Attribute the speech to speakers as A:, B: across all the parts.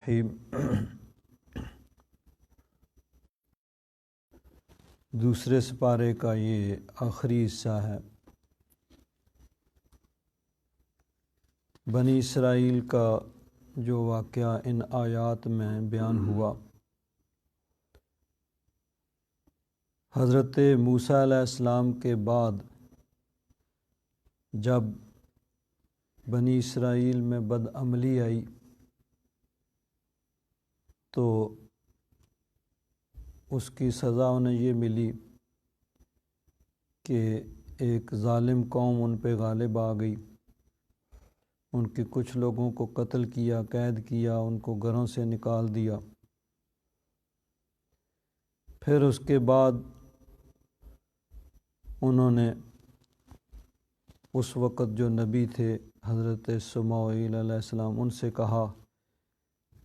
A: الرحیم۔ دوسرے سپارے کا یہ آخری حصہ ہے۔ بنی اسرائیل کا جو واقعہ ان آیات میں بیان ہوا، حضرت موسیٰ علیہ السلام کے بعد جب بنی اسرائیل میں بدعملی آئی تو اس کی سزا انہیں یہ ملی کہ ایک ظالم قوم ان پہ غالب آ گئی، ان کے کچھ لوگوں کو قتل کیا، قید کیا، ان کو گھروں سے نکال دیا۔ پھر اس کے بعد انہوں نے اس وقت جو نبی تھے حضرت سموئیل علیہ السلام، ان سے کہا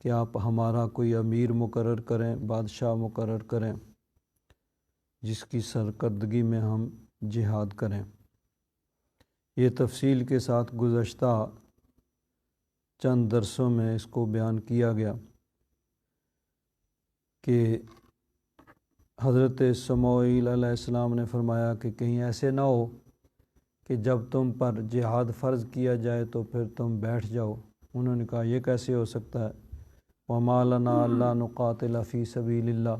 A: کہ آپ ہمارا کوئی امیر مقرر کریں، بادشاہ مقرر کریں، جس کی سرکردگی میں ہم جہاد کریں۔ یہ تفصیل کے ساتھ گزشتہ چند درسوں میں اس کو بیان کیا گیا کہ حضرت سموئیل علیہ السلام نے فرمایا کہ کہیں ایسے نہ ہو کہ جب تم پر جہاد فرض کیا جائے تو پھر تم بیٹھ جاؤ۔ انہوں نے کہا یہ کیسے ہو سکتا ہے؟ وَمَا لَنَا أَلَّا نُقَاتِلَ فِي سَبِيلِ اللَّهِ،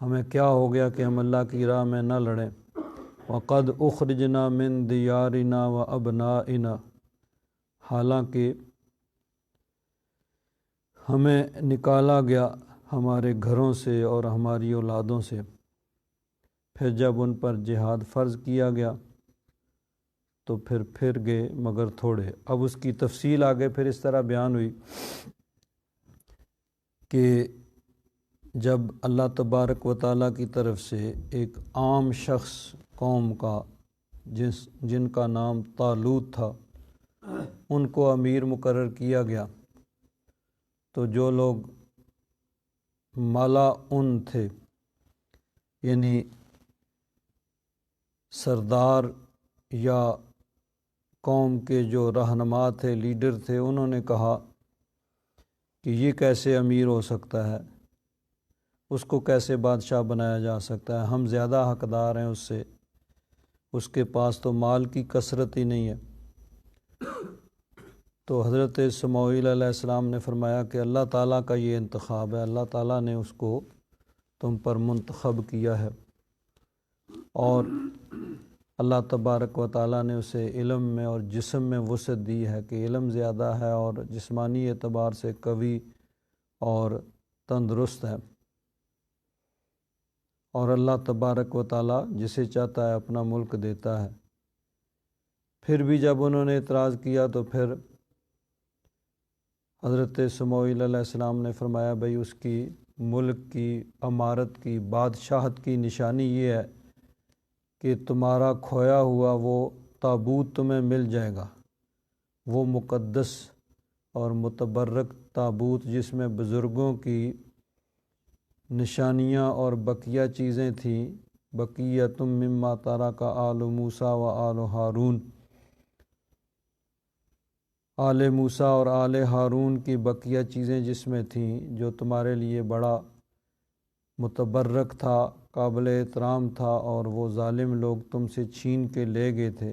A: ہمیں کیا ہو گیا کہ ہم اللہ کی راہ میں نہ لڑیں۔ وَقَدْ أُخْرِجْنَا مِن دِيَارِنَا وَأَبْنَائِنَا، حالانکہ ہمیں نکالا گیا ہمارے گھروں سے اور ہماری اولادوں سے۔ پھر جب ان پر جہاد فرض کیا گیا تو پھر گئے مگر تھوڑے۔ اب اس کی تفصیل آگے پھر اس طرح بیان ہوئی کہ جب اللہ تبارک و تعالیٰ کی طرف سے ایک عام شخص قوم کا جن کا نام طالوت تھا، ان کو امیر مقرر کیا گیا، تو جو لوگ مالا ان تھے، یعنی سردار یا قوم کے جو رہنما تھے، لیڈر تھے، انہوں نے کہا کہ یہ کیسے امیر ہو سکتا ہے، اس کو کیسے بادشاہ بنایا جا سکتا ہے، ہم زیادہ حقدار ہیں اس سے، اس کے پاس تو مال کی کثرت ہی نہیں ہے۔ تو حضرت سموئیل علیہ السلام نے فرمایا کہ اللہ تعالیٰ کا یہ انتخاب ہے، اللہ تعالیٰ نے اس کو تم پر منتخب کیا ہے، اور اللہ تبارک و تعالیٰ نے اسے علم میں اور جسم میں وسعت دی ہے کہ علم زیادہ ہے اور جسمانی اعتبار سے قوی اور تندرست ہے، اور اللہ تبارک و تعالیٰ جسے چاہتا ہے اپنا ملک دیتا ہے۔ پھر بھی جب انہوں نے اعتراض کیا تو پھر حضرت سموئیل علیہ السلام نے فرمایا بھئی اس کی ملک کی امارت کی بادشاہت کی نشانی یہ ہے کہ تمہارا کھویا ہوا وہ تابوت تمہیں مل جائے گا، وہ مقدس اور متبرک تابوت جس میں بزرگوں کی نشانیاں اور بقیہ چیزیں تھیں، بقیۃ مما ترک آل موسیٰ و آل ہارون، آل موسیٰ اور آل ہارون کی بقیہ چیزیں جس میں تھیں، جو تمہارے لیے بڑا متبرک تھا، قابل احترام تھا، اور وہ ظالم لوگ تم سے چھین کے لے گئے تھے،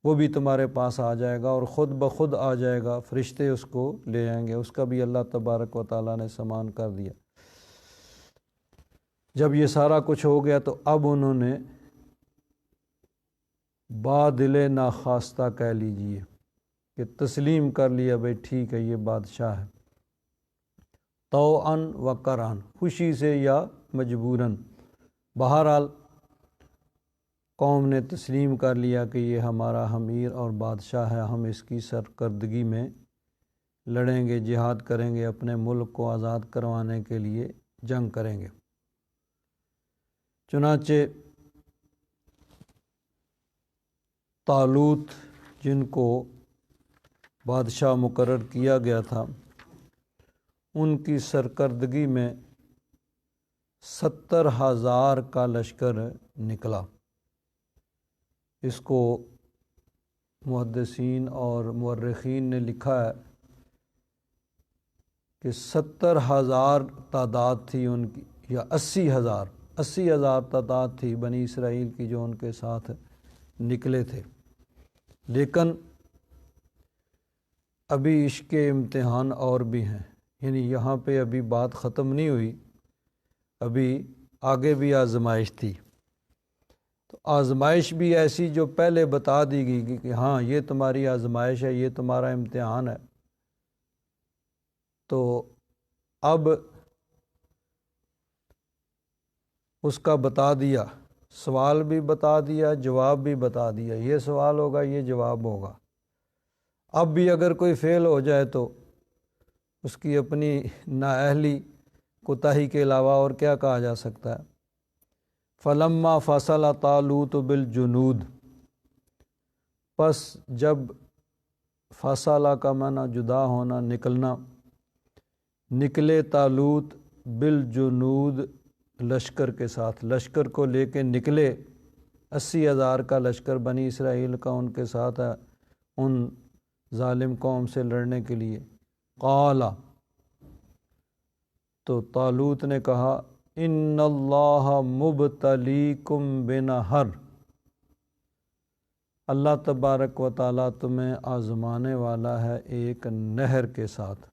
A: وہ بھی تمہارے پاس آ جائے گا اور خود بخود آ جائے گا، فرشتے اس کو لے آئیں گے، اس کا بھی اللہ تبارک و تعالیٰ نے سامان کر دیا۔ جب یہ سارا کچھ ہو گیا تو اب انہوں نے بادل ناخواستہ کہہ لیجئے کہ تسلیم کر لیا بھئی ٹھیک ہے یہ بادشاہ ہے، طوعاً و کرہاً، خوشی سے یا مجبوراً، بہرحال قوم نے تسلیم کر لیا کہ یہ ہمارا امیر اور بادشاہ ہے، ہم اس کی سرکردگی میں لڑیں گے، جہاد کریں گے، اپنے ملک کو آزاد کروانے کے لیے جنگ کریں گے۔ چنانچہ طالوت جن کو بادشاہ مقرر کیا گیا تھا، ان کی سرکردگی میں 70,000 کا لشکر نکلا۔ اس کو محدثین اور مورخین نے لکھا ہے کہ 70,000 تعداد تھی ان کی، یا 80,000 تعداد تھی بنی اسرائیل کی جو ان کے ساتھ نکلے تھے۔ لیکن ابھی اس کے امتحان اور بھی ہیں، یعنی یہاں پہ ابھی بات ختم نہیں ہوئی، ابھی آگے بھی آزمائش تھی۔ تو آزمائش بھی ایسی جو پہلے بتا دی گئی کہ ہاں یہ تمہاری آزمائش ہے، یہ تمہارا امتحان ہے، تو اب اس کا بتا دیا، سوال بھی بتا دیا، جواب بھی بتا دیا، یہ سوال ہوگا، یہ جواب ہوگا۔ اب بھی اگر کوئی فیل ہو جائے تو اس کی اپنی نااہلی کوتاہی کے علاوہ اور کیا کہا جا سکتا ہے۔ فلما فصل طالوت بالجنود، پس جب فصلہ کا معنی جدا ہونا، نکلنا، نکلے طالوت بالجنود لشکر کے ساتھ، لشکر کو لے کے نکلے، 80,000 کا لشکر بنی اسرائیل کا ان کے ساتھ ہے ان ظالم قوم سے لڑنے کے لیے۔ قال، تو طالوت نے کہا، ان اللہ مبتلیکم بنہر، اللہ تبارک و تعالیٰ تمہیں آزمانے والا ہے ایک نہر کے ساتھ۔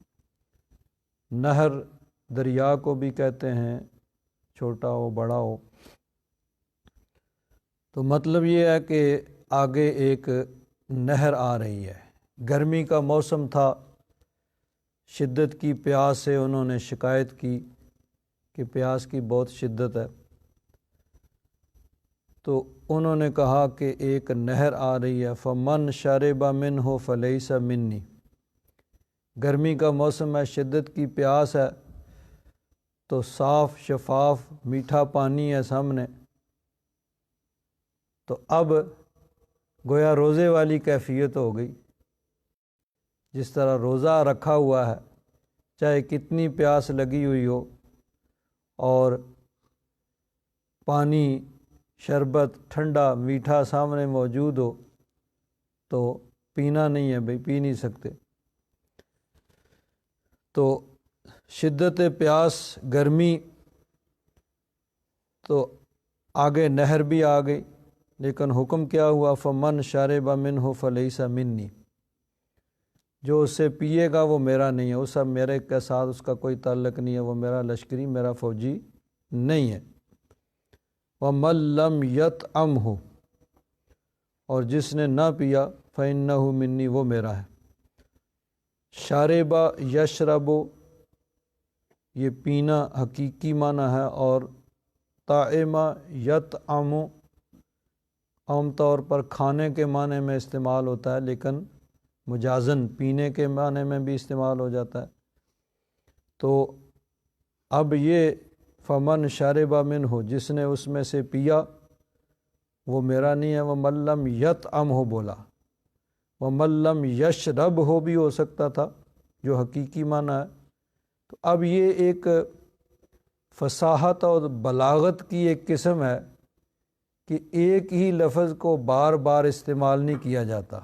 A: نہر دریا کو بھی کہتے ہیں، چھوٹا ہو بڑا ہو۔ تو مطلب یہ ہے کہ آگے ایک نہر آ رہی ہے۔ گرمی کا موسم تھا، شدت کی پیاس سے انہوں نے شکایت کی کہ پیاس کی بہت شدت ہے، تو انہوں نے کہا کہ ایک نہر آ رہی ہے، فمن شرب منہ فلیس منی، گرمی کا موسم ہے، شدت کی پیاس ہے، تو صاف شفاف میٹھا پانی ہے سامنے، تو اب گویا روزے والی کیفیت ہو گئی۔ جس طرح روزہ رکھا ہوا ہے، چاہے کتنی پیاس لگی ہوئی ہو اور پانی، شربت ٹھنڈا میٹھا سامنے موجود ہو تو پینا نہیں ہے بھئی، پی نہیں سکتے۔ تو شدت پیاس، گرمی، تو آگے نہر بھی آ گئی، لیکن حکم کیا ہوا، فمن شرب منہ فلیس منی، جو اسے پیے گا وہ میرا نہیں ہے، اس اب میرے کے ساتھ اس کا کوئی تعلق نہیں ہے، وہ میرا لشکری، میرا فوجی نہیں ہے۔ وَمَن لَّمْ يَطْعَمْهُ، اور جس نے نہ پیا، فَإِنَّهُ مِنِّي، وہ میرا ہے۔ شاربہ یشرب، یہ پینا حقیقی معنی ہے، اور طعمہ یطعم عام طور پر کھانے کے معنی میں استعمال ہوتا ہے، لیکن مجازن پینے کے معنی میں بھی استعمال ہو جاتا ہے۔ تو اب یہ فمن شرب منہ، جس نے اس میں سے پیا وہ میرا نہیں ہے۔ وَمَن لَّمْ يَطْعَمْهُ بولا، وَمَن لَّمْ يَشْرَبْهُ بھی ہو سکتا تھا جو حقیقی معنی ہے۔ تو اب یہ ایک فصاحت اور بلاغت کی ایک قسم ہے کہ ایک ہی لفظ کو بار بار استعمال نہیں کیا جاتا،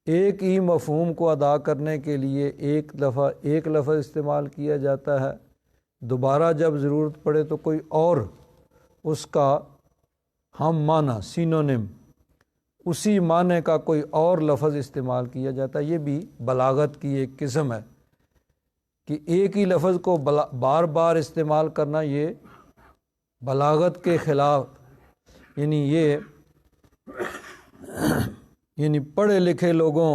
A: ایک ہی مفہوم کو ادا کرنے کے لیے ایک دفعہ ایک لفظ استعمال کیا جاتا ہے، دوبارہ جب ضرورت پڑے تو کوئی اور اس کا ہم معنی، سینونیم، اسی معنی کا کوئی اور لفظ استعمال کیا جاتا ہے۔ یہ بھی بلاغت کی ایک قسم ہے کہ ایک ہی لفظ کو بار بار استعمال کرنا، یہ بلاغت کے خلاف، یعنی پڑھے لکھے لوگوں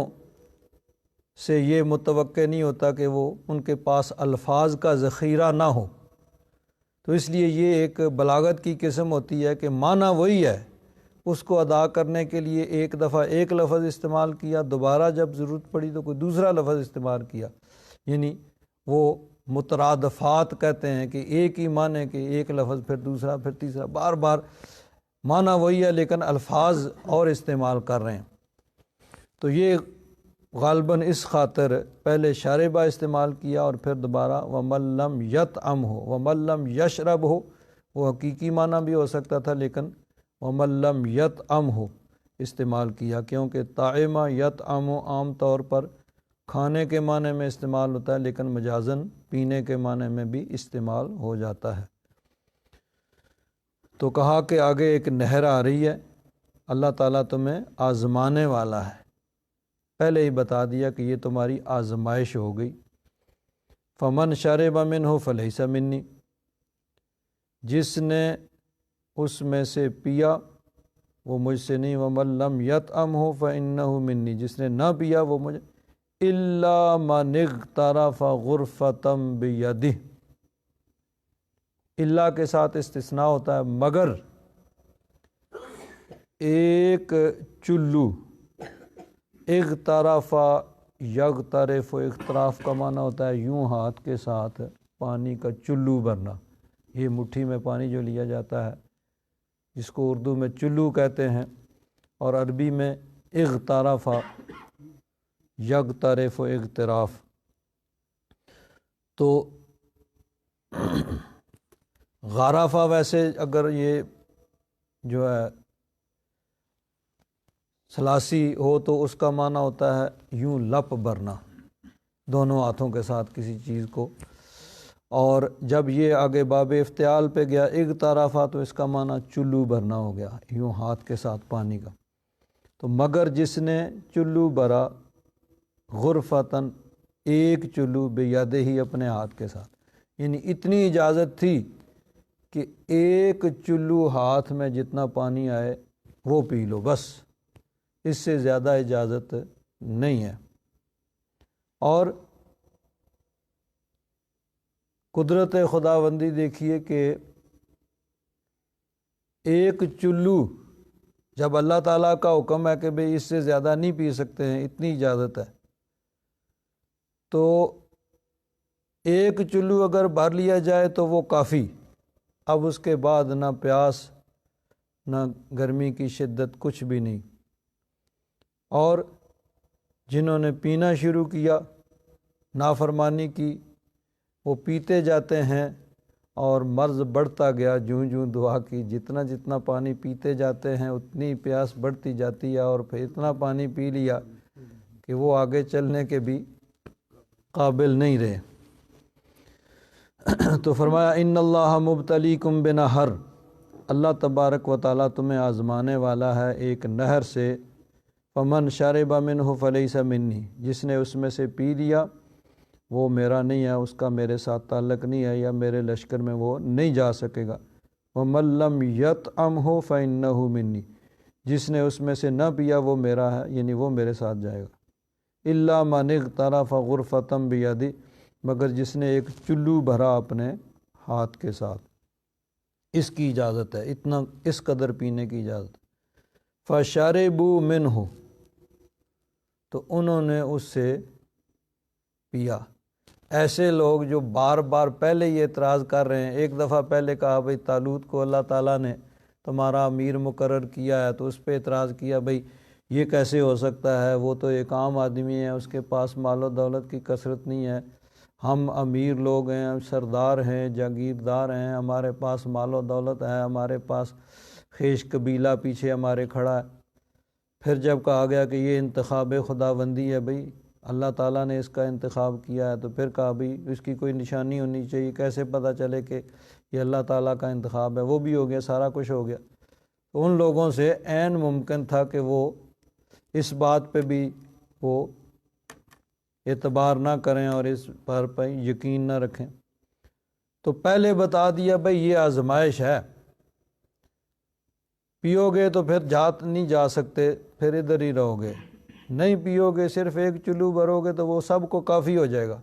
A: سے یہ متوقع نہیں ہوتا کہ وہ ان کے پاس الفاظ کا ذخیرہ نہ ہو، تو اس لیے یہ ایک بلاغت کی قسم ہوتی ہے کہ معنی وہی ہے، اس کو ادا کرنے کے لیے ایک دفعہ ایک لفظ استعمال کیا، دوبارہ جب ضرورت پڑی تو کوئی دوسرا لفظ استعمال کیا، یعنی وہ مترادفات کہتے ہیں کہ ایک ہی معنی کے ایک لفظ پھر دوسرا پھر تیسرا، بار بار معنی وہی ہے لیکن الفاظ اور استعمال کر رہے ہیں۔ تو یہ غالباً اس خاطر پہلے شاربہ استعمال کیا اور پھر دوبارہ وَمَن لَّمْ يَطْعَمْهُ، وَمَن لَّمْ يَشْرَبْهُ، وہ حقیقی معنی بھی ہو سکتا تھا لیکن وَمَن لَّمْ يَطْعَمْهُ استعمال کیا، کیونکہ طعمہ یطعم عام طور پر کھانے کے معنی میں استعمال ہوتا ہے، لیکن مجازاً پینے کے معنی میں بھی استعمال ہو جاتا ہے۔ تو کہا کہ آگے ایک نہر آ رہی ہے، اللہ تعالیٰ تمہیں آزمانے والا ہے، پہلے ہی بتا دیا کہ یہ تمہاری آزمائش ہو گئی۔ فمن شرب منہ فلیس منی، جس نے اس میں سے پیا وہ مجھ سے نہیں، ومن لم یطعمہ فانہ منی، جس نے نہ پیا وہ مجھے، الا من اغترف غرفۃ بیدہ، اللہ کے ساتھ استثناء ہوتا ہے، مگر ایک چلو، اغترف یغترف، اغتراف کا معنی ہوتا ہے یوں ہاتھ کے ساتھ پانی کا چلو بھرنا، یہ مٹھی میں پانی جو لیا جاتا ہے جس کو اردو میں چلو کہتے ہیں، اور عربی میں اغترف، یغترف و اغتراف۔ تو غرافہ ویسے اگر یہ جو ہے ثلاثی ہو تو اس کا معنی ہوتا ہے یوں لپ بھرنا، دونوں ہاتھوں کے ساتھ کسی چیز کو، اور جب یہ آگے باب افتعال پہ گیا اغترافہ تو اس کا معنی چلو بھرنا ہو گیا، یوں ہاتھ کے ساتھ پانی کا۔ تو مگر جس نے چلو بھرا، غرفتاً ایک چلو، بیدہ ہی اپنے ہاتھ کے ساتھ، یعنی اتنی اجازت تھی کہ ایک چلو ہاتھ میں جتنا پانی آئے وہ پی لو، بس اس سے زیادہ اجازت نہیں ہے۔ اور قدرت خداوندی دیکھیے کہ ایک چلو جب اللہ تعالیٰ کا حکم ہے کہ بھئی اس سے زیادہ نہیں پی سکتے ہیں، اتنی اجازت ہے، تو ایک چلو اگر بھر لیا جائے تو وہ کافی، اب اس کے بعد نہ پیاس نہ گرمی کی شدت، کچھ بھی نہیں۔ اور جنہوں نے پینا شروع کیا، نافرمانی کی، وہ پیتے جاتے ہیں اور مرض بڑھتا گیا، جوں جوں دعا کی، جتنا جتنا پانی پیتے جاتے ہیں اتنی پیاس بڑھتی جاتی ہے، اور پھر اتنا پانی پی لیا کہ وہ آگے چلنے کے بھی قابل نہیں رہے۔ تو فرمایا ان اللہ مبتلیکم بنہر، اللہ تبارک و تعالیٰ تمہیں آزمانے والا ہے ایک نہر سے، فمن شرب منہ فلیس منی، جس نے اس میں سے پی لیا وہ میرا نہیں ہے، اس کا میرے ساتھ تعلق نہیں ہے، یا میرے لشکر میں وہ نہیں جا سکے گا۔ ومن لم یطعمہ فانہ منی، جس نے اس میں سے نہ پیا وہ میرا ہے، یعنی وہ میرے ساتھ جائے گا۔ الا من اغترف غرفۃ بیدہ، مگر جس نے ایک چلو بھرا اپنے ہاتھ کے ساتھ، اس کی اجازت ہے، اتنا اس قدر پینے کی اجازت۔ فشربوا منہ، تو انہوں نے اس سے پیا۔ ایسے لوگ جو بار بار پہلے یہ اعتراض کر رہے ہیں، ایک دفعہ پہلے کہا بھئی طالوت کو اللہ تعالیٰ نے تمہارا امیر مقرر کیا ہے، تو اس پہ اعتراض کیا بھئی یہ کیسے ہو سکتا ہے، وہ تو ایک عام آدمی ہے، اس کے پاس مال و دولت کی کثرت نہیں ہے، ہم امیر لوگ ہیں، ہم سردار ہیں، جاگیردار ہیں، ہمارے پاس مال و دولت ہے، ہمارے پاس خیش قبیلہ پیچھے ہمارے کھڑا ہے۔ پھر جب کہا گیا کہ یہ انتخاب خداوندی ہے، بھئی اللہ تعالیٰ نے اس کا انتخاب کیا ہے، تو پھر کہا بھئی اس کی کوئی نشانی ہونی چاہیے، کیسے پتہ چلے کہ یہ اللہ تعالیٰ کا انتخاب ہے، وہ بھی ہو گیا، سارا کچھ ہو گیا۔ تو ان لوگوں سے عین ممکن تھا کہ وہ اس بات پہ بھی وہ اعتبار نہ کریں اور اس پر یقین نہ رکھیں۔ تو پہلے بتا دیا بھئی یہ آزمائش ہے، پیو گے تو پھر جات نہیں جا سکتے، پھر ادھر ہی رہو گے، نہیں پیو گے صرف ایک چلو بھرو گے تو وہ سب کو کافی ہو جائے گا۔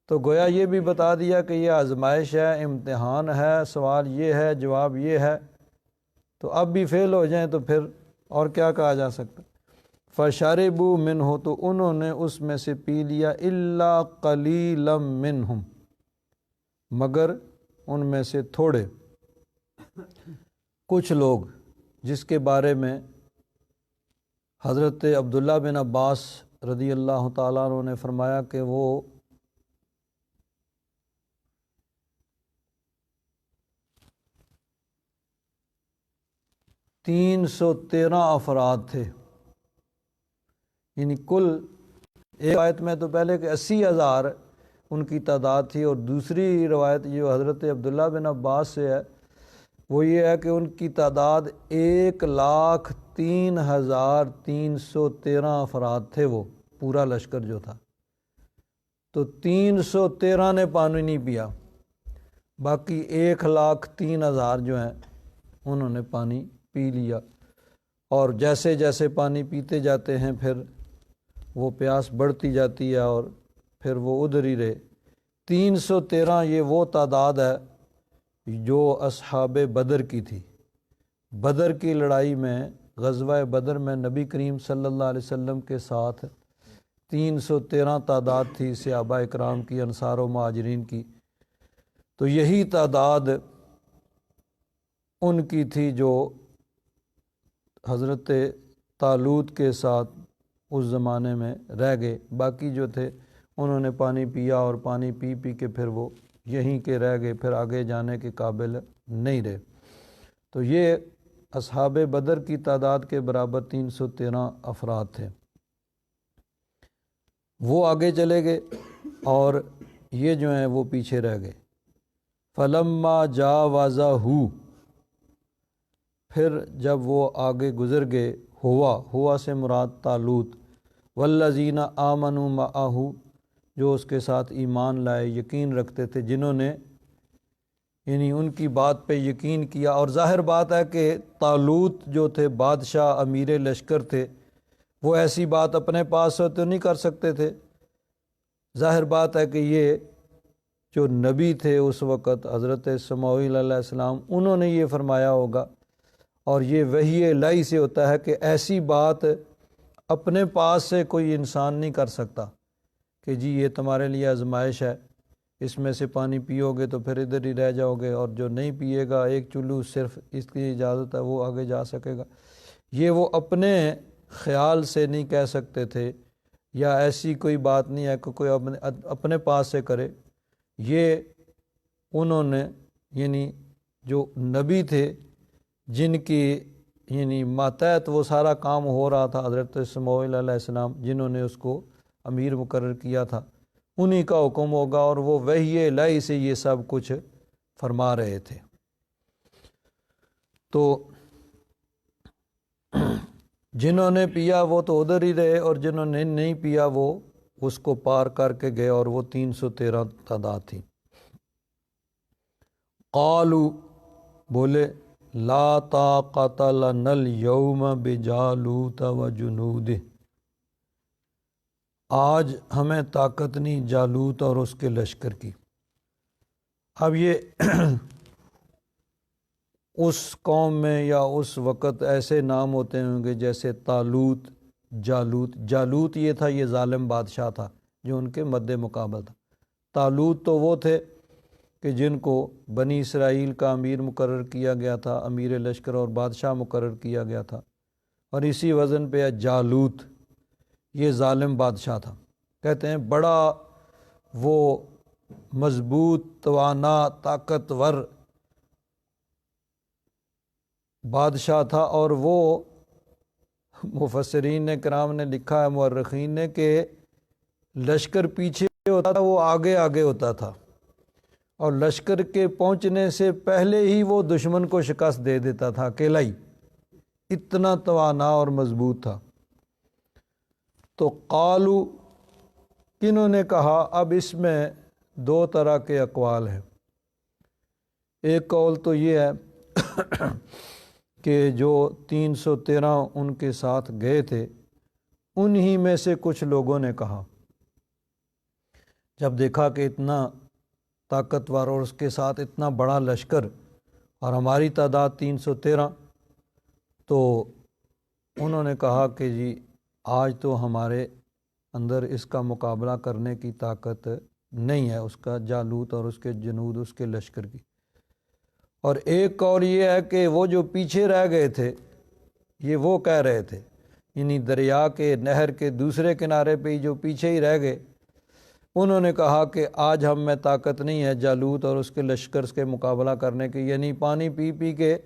A: تو گویا یہ بھی بتا دیا کہ یہ آزمائش ہے، امتحان ہے، سوال یہ ہے، جواب یہ ہے، تو اب بھی فیل ہو جائیں تو پھر اور کیا کہا جا سکتا۔ فشربوا منہ، تو انہوں نے اس میں سے پی لیا، الا قلیلا منہم، مگر ان میں سے تھوڑے، کچھ لوگ، جس کے بارے میں حضرت عبداللہ بن عباس رضی اللہ تعالیٰ عنہ نے فرمایا کہ وہ تین سو 13 افراد تھے، یعنی کل ایک روایت میں تو پہلے کہ 80,000 ان کی تعداد تھی، اور دوسری روایت جو حضرت عبداللہ بن عباس سے ہے وہ یہ ہے کہ ان کی تعداد 1,03,313 افراد تھے، وہ پورا لشکر جو تھا، تو 313 نے پانی نہیں پیا، باقی 1,03,000 جو ہیں انہوں نے پانی پی لیا۔ اور جیسے جیسے پانی پیتے جاتے ہیں پھر وہ پیاس بڑھتی جاتی ہے اور پھر وہ ادھر ہی رہے۔ 313 یہ وہ تعداد ہے جو اصحاب بدر کی تھی۔ بدر کی لڑائی میں، غزوہ بدر میں نبی کریم صلی اللہ علیہ وسلم کے ساتھ 313 تعداد تھی صحابہ اکرام کی، انصار و مہاجرین کی، تو یہی تعداد ان کی تھی جو حضرت طالوت کے ساتھ اس زمانے میں رہ گئے۔ باقی جو تھے انہوں نے پانی پیا اور پانی پی پی کے پھر وہ یہیں کے رہ گئے، پھر آگے جانے کے قابل نہیں رہے۔ تو یہ اصحاب بدر کی تعداد کے برابر 313 افراد تھے، وہ آگے چلے گئے اور یہ جو ہیں وہ پیچھے رہ گئے۔ فلما جاوزہ، پھر جب وہ آگے گزر گئے، ہوا سے مراد طالوت، والذین آمنوا معہ، جو اس کے ساتھ ایمان لائے، یقین رکھتے تھے، جنہوں نے یعنی ان کی بات پہ یقین کیا۔ اور ظاہر بات ہے کہ طالوت جو تھے بادشاہ امیر لشکر تھے، وہ ایسی بات اپنے پاس سے تو نہیں کر سکتے تھے۔ ظاہر بات ہے کہ یہ جو نبی تھے اس وقت حضرت اسماعیل علیہ السلام، انہوں نے یہ فرمایا ہوگا، اور یہ وحی الہی سے ہوتا ہے کہ ایسی بات اپنے پاس سے کوئی انسان نہیں کر سکتا کہ جی یہ تمہارے لیے آزمائش ہے، اس میں سے پانی پیو گے تو پھر ادھر ہی رہ جاؤ گے، اور جو نہیں پیے گا ایک چلو صرف اس کی اجازت ہے وہ آگے جا سکے گا۔ یہ وہ اپنے خیال سے نہیں کہہ سکتے تھے، یا ایسی کوئی بات نہیں ہے کہ کوئی اپنے پاس سے کرے۔ یہ انہوں نے یعنی جو نبی تھے جن کی یعنی ماتحت وہ سارا کام ہو رہا تھا، حضرت اسماعیل علیہ السلام جنہوں نے اس کو امیر مقرر کیا تھا، انہی کا حکم ہوگا، اور وہ وحی الہی سے یہ سب کچھ فرما رہے تھے۔ تو جنہوں نے پیا وہ تو ادھر ہی رہے، اور جنہوں نے نہیں پیا وہ اس کو پار کر کے گئے، اور وہ 313 تعداد تھی۔ قالو، بولے، لا طاقت لنا اليوم بجالوت وجنودہ، آج ہمیں طاقت نہیں جالوت اور اس کے لشکر کی۔ اب یہ اس قوم میں یا اس وقت ایسے نام ہوتے ہوں گے جیسے طالوت، جالوت یہ تھا، یہ ظالم بادشاہ تھا جو ان کے مد مقابل تھا۔ طالوت تو وہ تھے کہ جن کو بنی اسرائیل کا امیر مقرر کیا گیا تھا، امیر لشکر اور بادشاہ مقرر کیا گیا تھا، اور اسی وزن پہ ہے جالوت، یہ ظالم بادشاہ تھا۔ کہتے ہیں بڑا وہ مضبوط، توانا، طاقتور بادشاہ تھا، اور وہ مفسرین کرام نے لکھا ہے، مورخین نے، کہ لشکر پیچھے ہوتا تھا، وہ آگے آگے ہوتا تھا، اور لشکر کے پہنچنے سے پہلے ہی وہ دشمن کو شکست دے دیتا تھا اکیلا ہی، اتنا توانا اور مضبوط تھا۔ تو قالو، کنہوں نے کہا؟ اب اس میں دو طرح کے اقوال ہیں۔ ایک قول تو یہ ہے کہ جو 313 ان کے ساتھ گئے تھے انہی میں سے کچھ لوگوں نے کہا، جب دیکھا کہ اتنا طاقتور اور اس کے ساتھ اتنا بڑا لشکر اور ہماری تعداد 313، تو انہوں نے کہا کہ جی آج تو ہمارے اندر اس کا مقابلہ کرنے کی طاقت نہیں ہے، اس کا جالوت اور اس کے جنود، اس کے لشکر کی۔ اور ایک قول یہ ہے کہ وہ جو پیچھے رہ گئے تھے یہ وہ کہہ رہے تھے، یعنی دریا کے، نہر کے دوسرے کنارے پہ ہی جو پیچھے ہی رہ گئے، انہوں نے کہا کہ آج ہم میں طاقت نہیں ہے جالوت اور اس کے لشکر کے مقابلہ کرنے کی، یعنی پانی پی پی کے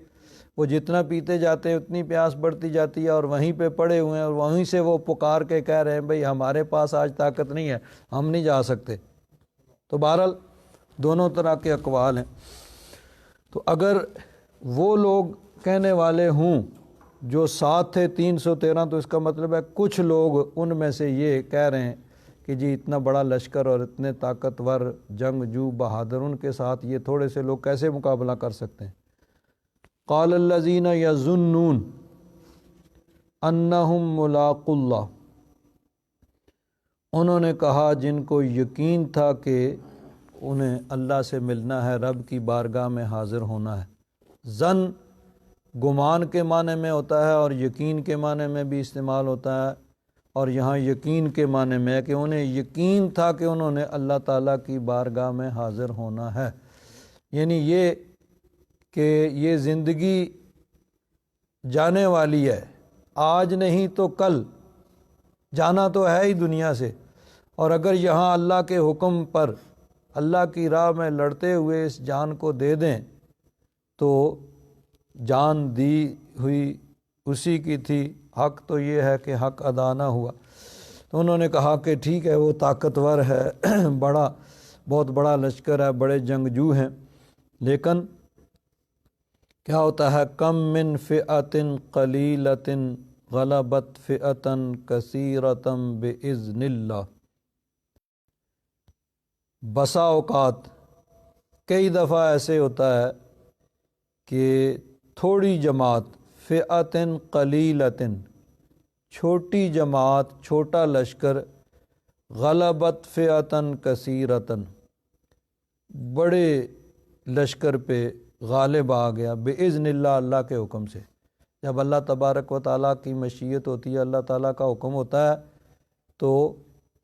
A: وہ جتنا پیتے جاتے ہیں اتنی پیاس بڑھتی جاتی ہے، اور وہیں پہ پڑے ہوئے ہیں، اور وہیں سے وہ پکار کے کہہ رہے ہیں بھئی ہمارے پاس آج طاقت نہیں ہے، ہم نہیں جا سکتے۔ تو بہرحال دونوں طرح کے اقوال ہیں۔ تو اگر وہ لوگ کہنے والے ہوں جو ساتھ تھے 313، تو اس کا مطلب ہے کچھ لوگ ان میں سے یہ کہہ رہے ہیں کہ جی اتنا بڑا لشکر اور اتنے طاقتور جنگجو بہادر، ان کے ساتھ یہ تھوڑے سے لوگ کیسے مقابلہ کر سکتے ہیں۔ قال الذین یظنون انہم ملاقو اللہ، انہوں نے کہا جن کو یقین تھا کہ انہیں اللہ سے ملنا ہے، رب کی بارگاہ میں حاضر ہونا ہے۔ ظن گمان کے معنی میں ہوتا ہے اور یقین کے معنی میں بھی استعمال ہوتا ہے، اور یہاں یقین کے معنی میں ہے کہ انہیں یقین تھا کہ انہوں نے اللہ تعالیٰ کی بارگاہ میں حاضر ہونا ہے، یعنی یہ کہ یہ زندگی جانے والی ہے، آج نہیں تو کل جانا تو ہے ہی دنیا سے، اور اگر یہاں اللہ کے حکم پر اللہ کی راہ میں لڑتے ہوئے اس جان کو دے دیں تو جان دی ہوئی اسی کی تھی، حق تو یہ ہے کہ حق ادا نہ ہوا۔ تو انہوں نے کہا کہ ٹھیک ہے، وہ طاقتور ہے، بہت بڑا لشکر ہے، بڑے جنگجو ہیں، لیکن کیا ہوتا ہے، کم من فئۃ قلیلۃ غلبت فئۃ کثیرۃ باذن اللہ، بسا اوقات کئی دفعہ ایسے ہوتا ہے کہ تھوڑی جماعت، فئۃ قلیلۃ چھوٹی جماعت، چھوٹا لشکر، غلبت فئۃ کثیرۃ بڑے لشکر پہ غالب آ گیا، باذن اللہ، اللہ کے حکم سے۔ جب اللہ تبارک و تعالیٰ کی مشیت ہوتی ہے، اللہ تعالیٰ کا حکم ہوتا ہے، تو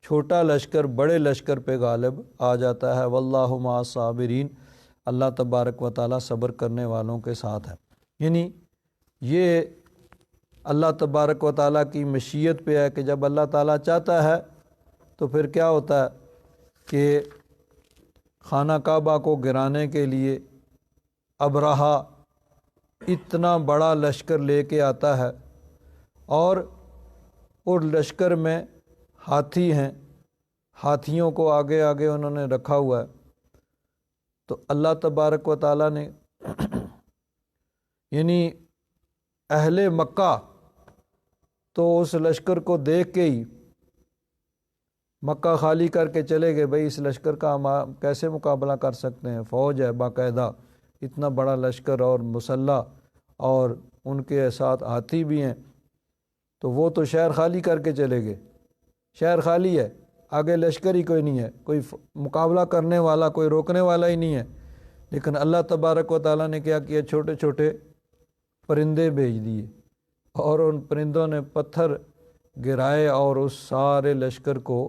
A: چھوٹا لشکر بڑے لشکر پہ غالب آ جاتا ہے۔ واللہ مع الصابرین، اللہ تبارک و تعالیٰ صبر کرنے والوں کے ساتھ ہے۔ یعنی یہ اللہ تبارک و تعالیٰ کی مشیت پہ ہے کہ جب اللہ تعالیٰ چاہتا ہے تو پھر کیا ہوتا ہے کہ خانہ کعبہ کو گرانے کے لیے ابرہہ اتنا بڑا لشکر لے کے آتا ہے، اور لشکر میں ہاتھی ہیں، ہاتھیوں کو آگے آگے انہوں نے رکھا ہوا ہے۔ تو اللہ تبارک و تعالیٰ نے یعنی اہل مکہ تو اس لشکر کو دیکھ کے ہی مکہ خالی کر کے چلے گئے، بھئی اس لشکر کا ہم کیسے مقابلہ کر سکتے ہیں، فوج ہے باقاعدہ، اتنا بڑا لشکر اور مسلح، اور ان کے ساتھ ہاتھی بھی ہیں، تو وہ تو شہر خالی کر کے چلے گئے، شہر خالی ہے، آگے لشکر ہی کوئی نہیں ہے، کوئی مقابلہ کرنے والا، کوئی روکنے والا ہی نہیں ہے۔ لیکن اللہ تبارک و تعالیٰ نے کیا کیا، چھوٹے چھوٹے پرندے بھیج دیے، اور ان پرندوں نے پتھر گرائے اور اس سارے لشکر کو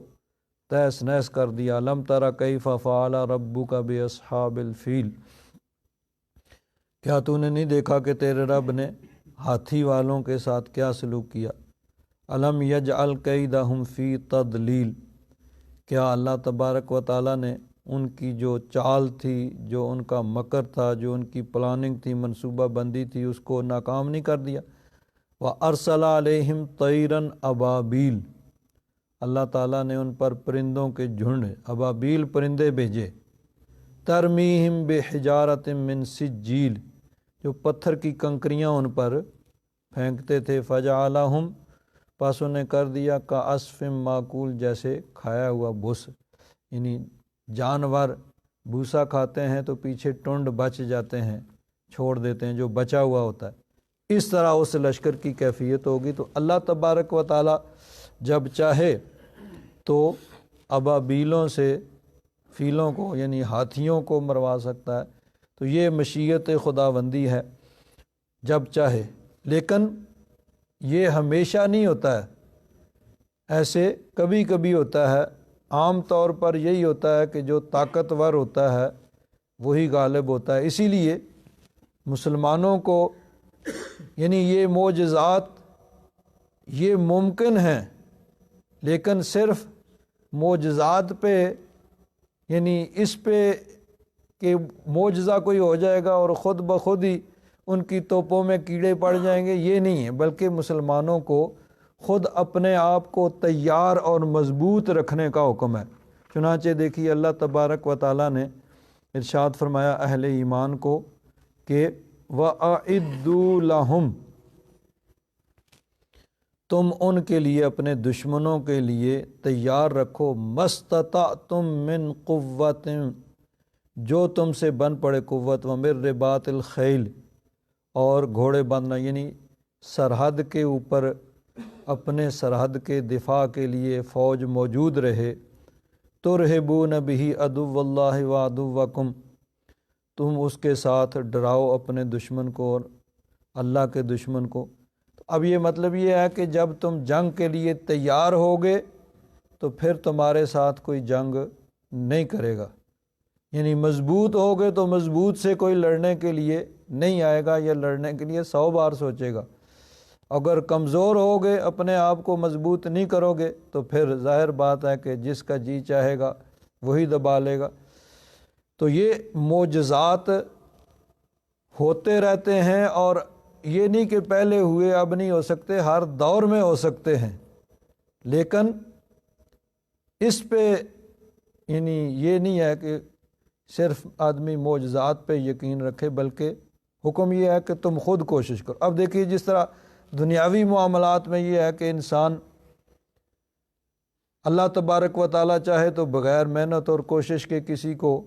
A: تہس نہس کر دیا۔ الم تری کیف فعل ربک باصحاب الفیل، کیا تو نے نہیں دیکھا کہ تیرے رب نے ہاتھی والوں کے ساتھ کیا سلوک کیا۔ الم یجعل کیدہم فی تضلیل، کیا اللہ تبارک و تعالیٰ نے ان کی جو چال تھی، جو ان کا مکر تھا، جو ان کی پلاننگ تھی، منصوبہ بندی تھی، اس کو ناکام نہیں کر دیا۔ وَأَرْسَلَ عَلَيْهِمْ طَيْرًا أَبَابِيلَ، اللہ تعالیٰ نے ان پر پرندوں کے جھنڈ، ابابیل پرندے بھیجے، ترمیہم بحجارۃ من سجیل، جو پتھر کی کنکریاں ان پر پھینکتے تھے، فجعلہم، پس انہیں کر دیا کعصف ماکول، جیسے کھایا ہوا بھس، یعنی جانور بھوسا کھاتے ہیں تو پیچھے ٹنڈ بچ جاتے ہیں، چھوڑ دیتے ہیں جو بچا ہوا ہوتا ہے، اس طرح اس لشکر کی کیفیت ہوگی۔ تو اللہ تبارک و تعالیٰ جب چاہے تو ابابیلوں سے فیلوں کو، یعنی ہاتھیوں کو مروا سکتا ہے، تو یہ مشیت خداوندی ہے جب چاہے، لیکن یہ ہمیشہ نہیں ہوتا ہے، ایسے کبھی کبھی ہوتا ہے۔ عام طور پر یہی ہوتا ہے کہ جو طاقتور ہوتا ہے وہی غالب ہوتا ہے۔ اسی لیے مسلمانوں کو یعنی یہ معجزات یہ ممکن ہیں، لیکن صرف معجزات پہ، یعنی اس پہ کہ معجزہ کوئی ہو جائے گا اور خود بخود ہی ان کی توپوں میں کیڑے پڑ جائیں گے، یہ نہیں ہے، بلکہ مسلمانوں کو خود اپنے آپ کو تیار اور مضبوط رکھنے کا حکم ہے۔ چنانچہ دیکھیے اللہ تبارک و تعالیٰ نے ارشاد فرمایا اہل ایمان کو کہ وَأَعِدُّوا لَهُمْ، تم ان کے لیے اپنے دشمنوں کے لیے تیار رکھو، مَسْتَطَعْتُم مِّن قُوَّةٍ، جو تم سے بن پڑے قوت، وَمِن رِّبَاطِ الْخَیْلِ، اور گھوڑے باندھنا، یعنی سرحد کے اوپر اپنے سرحد کے دفاع کے لیے فوج موجود رہے، تُرْہِبُونَ بِهِ عَدُوَّ اللَّهِ وَعَدُوَّکُمْ، تم اس کے ساتھ ڈراؤ اپنے دشمن کو اور اللہ کے دشمن کو۔ اب یہ مطلب یہ ہے کہ جب تم جنگ کے لیے تیار ہوگے تو پھر تمہارے ساتھ کوئی جنگ نہیں کرے گا، یعنی مضبوط ہوگے تو مضبوط سے کوئی لڑنے کے لیے نہیں آئے گا یا لڑنے کے لیے 100 بار سوچے گا۔ اگر کمزور ہوگے، اپنے آپ کو مضبوط نہیں کرو گے تو پھر ظاہر بات ہے کہ جس کا جی چاہے گا وہی دبا لے گا۔ تو یہ معجزات ہوتے رہتے ہیں، اور یہ نہیں کہ پہلے ہوئے اب نہیں ہو سکتے، ہر دور میں ہو سکتے ہیں، لیکن اس پہ یعنی یہ نہیں ہے کہ صرف آدمی معجزات پہ یقین رکھے، بلکہ حکم یہ ہے کہ تم خود کوشش کرو۔ اب دیکھیے جس طرح دنیاوی معاملات میں یہ ہے کہ انسان اللہ تبارک و تعالیٰ چاہے تو بغیر محنت اور کوشش کے کسی کو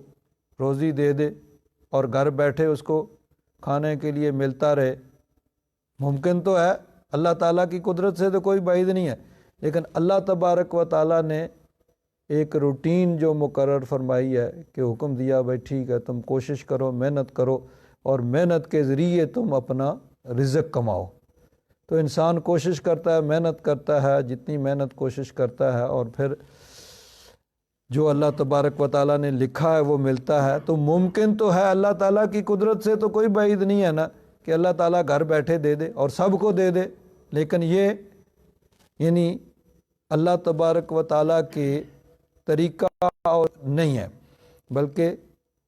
A: روزی دے دے اور گھر بیٹھے اس کو کھانے کے لیے ملتا رہے، ممکن تو ہے، اللہ تعالیٰ کی قدرت سے تو کوئی بعید نہیں ہے، لیکن اللہ تبارک و تعالیٰ نے ایک روٹین جو مقرر فرمائی ہے کہ حکم دیا بھائی ٹھیک ہے تم کوشش کرو، محنت کرو، اور محنت کے ذریعے تم اپنا رزق کماؤ۔ تو انسان کوشش کرتا ہے، محنت کرتا ہے، جتنی محنت کوشش کرتا ہے، اور پھر جو اللہ تبارک و تعالیٰ نے لکھا ہے وہ ملتا ہے۔ تو ممکن تو ہے، اللہ تعالیٰ کی قدرت سے تو کوئی بعید نہیں ہے نا کہ اللہ تعالیٰ گھر بیٹھے دے دے اور سب کو دے دے، لیکن یہ یعنی اللہ تبارک و تعالیٰ کے طریقہ اور نہیں ہے، بلکہ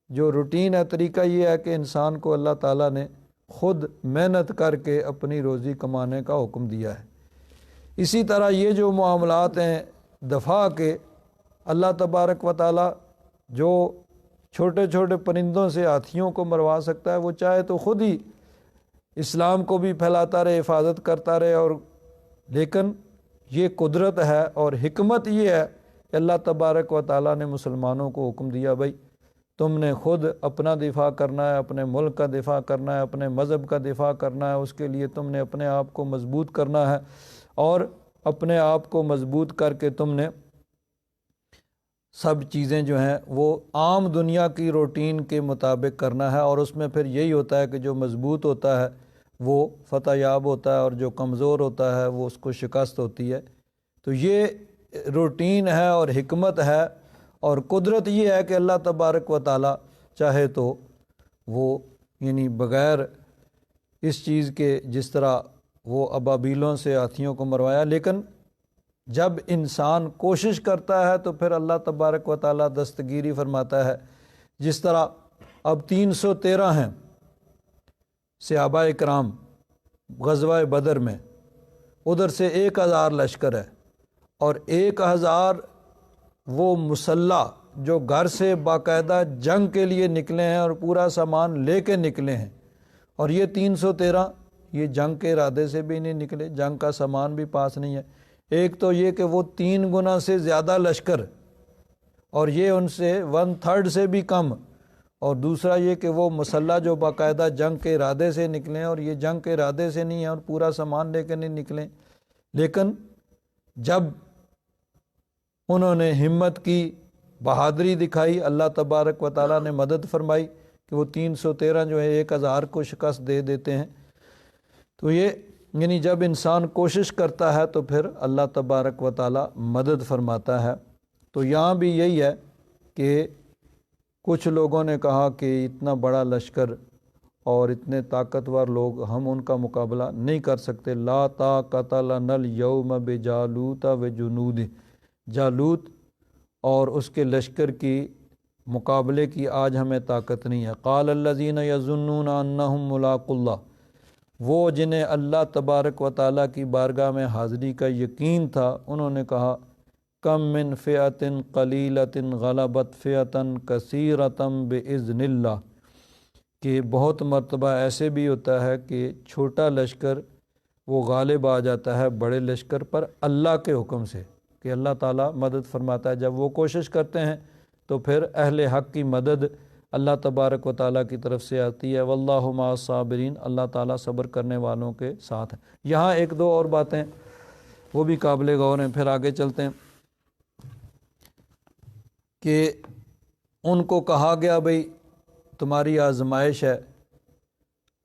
A: جو روٹین ہے، طریقہ یہ ہے کہ انسان کو اللہ تعالیٰ نے خود محنت کر کے اپنی روزی کمانے کا حکم دیا ہے۔ اسی طرح یہ جو معاملات ہیں دفاع کے، اللہ تبارک و تعالیٰ جو چھوٹے چھوٹے پرندوں سے ہاتھیوں کو مروا سکتا ہے، وہ چاہے تو خود ہی اسلام کو بھی پھیلاتا رہے، حفاظت کرتا رہے، اور لیکن یہ قدرت ہے اور حکمت یہ ہے کہ اللہ تبارک و تعالیٰ نے مسلمانوں کو حکم دیا بھائی تم نے خود اپنا دفاع کرنا ہے، اپنے ملک کا دفاع کرنا ہے، اپنے مذہب کا دفاع کرنا ہے، اس کے لیے تم نے اپنے آپ کو مضبوط کرنا ہے، اور اپنے آپ کو مضبوط کر کے تم نے سب چیزیں جو ہیں وہ عام دنیا کی روٹین کے مطابق کرنا ہے، اور اس میں پھر یہی ہوتا ہے کہ جو مضبوط ہوتا ہے وہ فتح یاب ہوتا ہے، اور جو کمزور ہوتا ہے وہ اس کو شکست ہوتی ہے۔ تو یہ روٹین ہے اور حکمت ہے، اور قدرت یہ ہے کہ اللہ تبارک و تعالیٰ چاہے تو وہ یعنی بغیر اس چیز کے، جس طرح وہ ابابیلوں سے ہاتھیوں کو مروایا، لیکن جب انسان کوشش کرتا ہے تو پھر اللہ تبارک و تعالیٰ دستگیری فرماتا ہے۔ جس طرح اب 313 ہیں صحابہ اکرام غزوہ بدر میں، ادھر سے 1000 لشکر ہے، اور 1000 وہ مسلح جو گھر سے باقاعدہ جنگ کے لیے نکلے ہیں اور پورا سامان لے کے نکلے ہیں، اور یہ 313 یہ جنگ کے ارادے سے بھی نہیں نکلے، جنگ کا سامان بھی پاس نہیں ہے۔ ایک تو یہ کہ وہ 3 گنا سے زیادہ لشکر، اور یہ ان سے 1/3 سے بھی کم، اور دوسرا یہ کہ وہ مسلح جو باقاعدہ جنگ کے ارادے سے نکلیں، اور یہ جنگ کے ارادے سے نہیں ہیں اور پورا سامان لے کے نہیں نکلیں، لیکن جب انہوں نے ہمت کی، بہادری دکھائی، اللہ تبارک و تعالیٰ نے مدد فرمائی کہ وہ 313 جو ہے 1000 کو شکست دے دیتے ہیں۔ تو یہ یعنی جب انسان کوشش کرتا ہے تو پھر اللہ تبارک و تعالیٰ مدد فرماتا ہے۔ تو یہاں بھی یہی ہے کہ کچھ لوگوں نے کہا کہ اتنا بڑا لشکر اور اتنے طاقتور لوگ، ہم ان کا مقابلہ نہیں کر سکتے۔ لا طاقت لنا اليوم بجالوت وجنودہ، جالوت اور اس کے لشکر کی مقابلے کی آج ہمیں طاقت نہیں ہے۔ قال الذین یظنون انہم ملاقو اللہ، وہ جنہیں اللہ تبارک و تعالیٰ کی بارگاہ میں حاضری کا یقین تھا، انہوں نے کہا کم من فئۃ قلیلۃ غلبت فئۃ کثیرۃ باذن اللہ، کہ بہت مرتبہ ایسے بھی ہوتا ہے کہ چھوٹا لشکر وہ غالب آ جاتا ہے بڑے لشکر پر اللہ کے حکم سے، کہ اللہ تعالیٰ مدد فرماتا ہے۔ جب وہ کوشش کرتے ہیں تو پھر اہل حق کی مدد اللہ تبارک و تعالیٰ کی طرف سے آتی ہے۔ واللہ مع الصابرین، اللہ تعالیٰ صبر کرنے والوں کے ساتھ ہے۔ یہاں ایک دو اور باتیں وہ بھی قابل غور ہیں، پھر آگے چلتے ہیں کہ ان کو کہا گیا بھئی تمہاری آزمائش ہے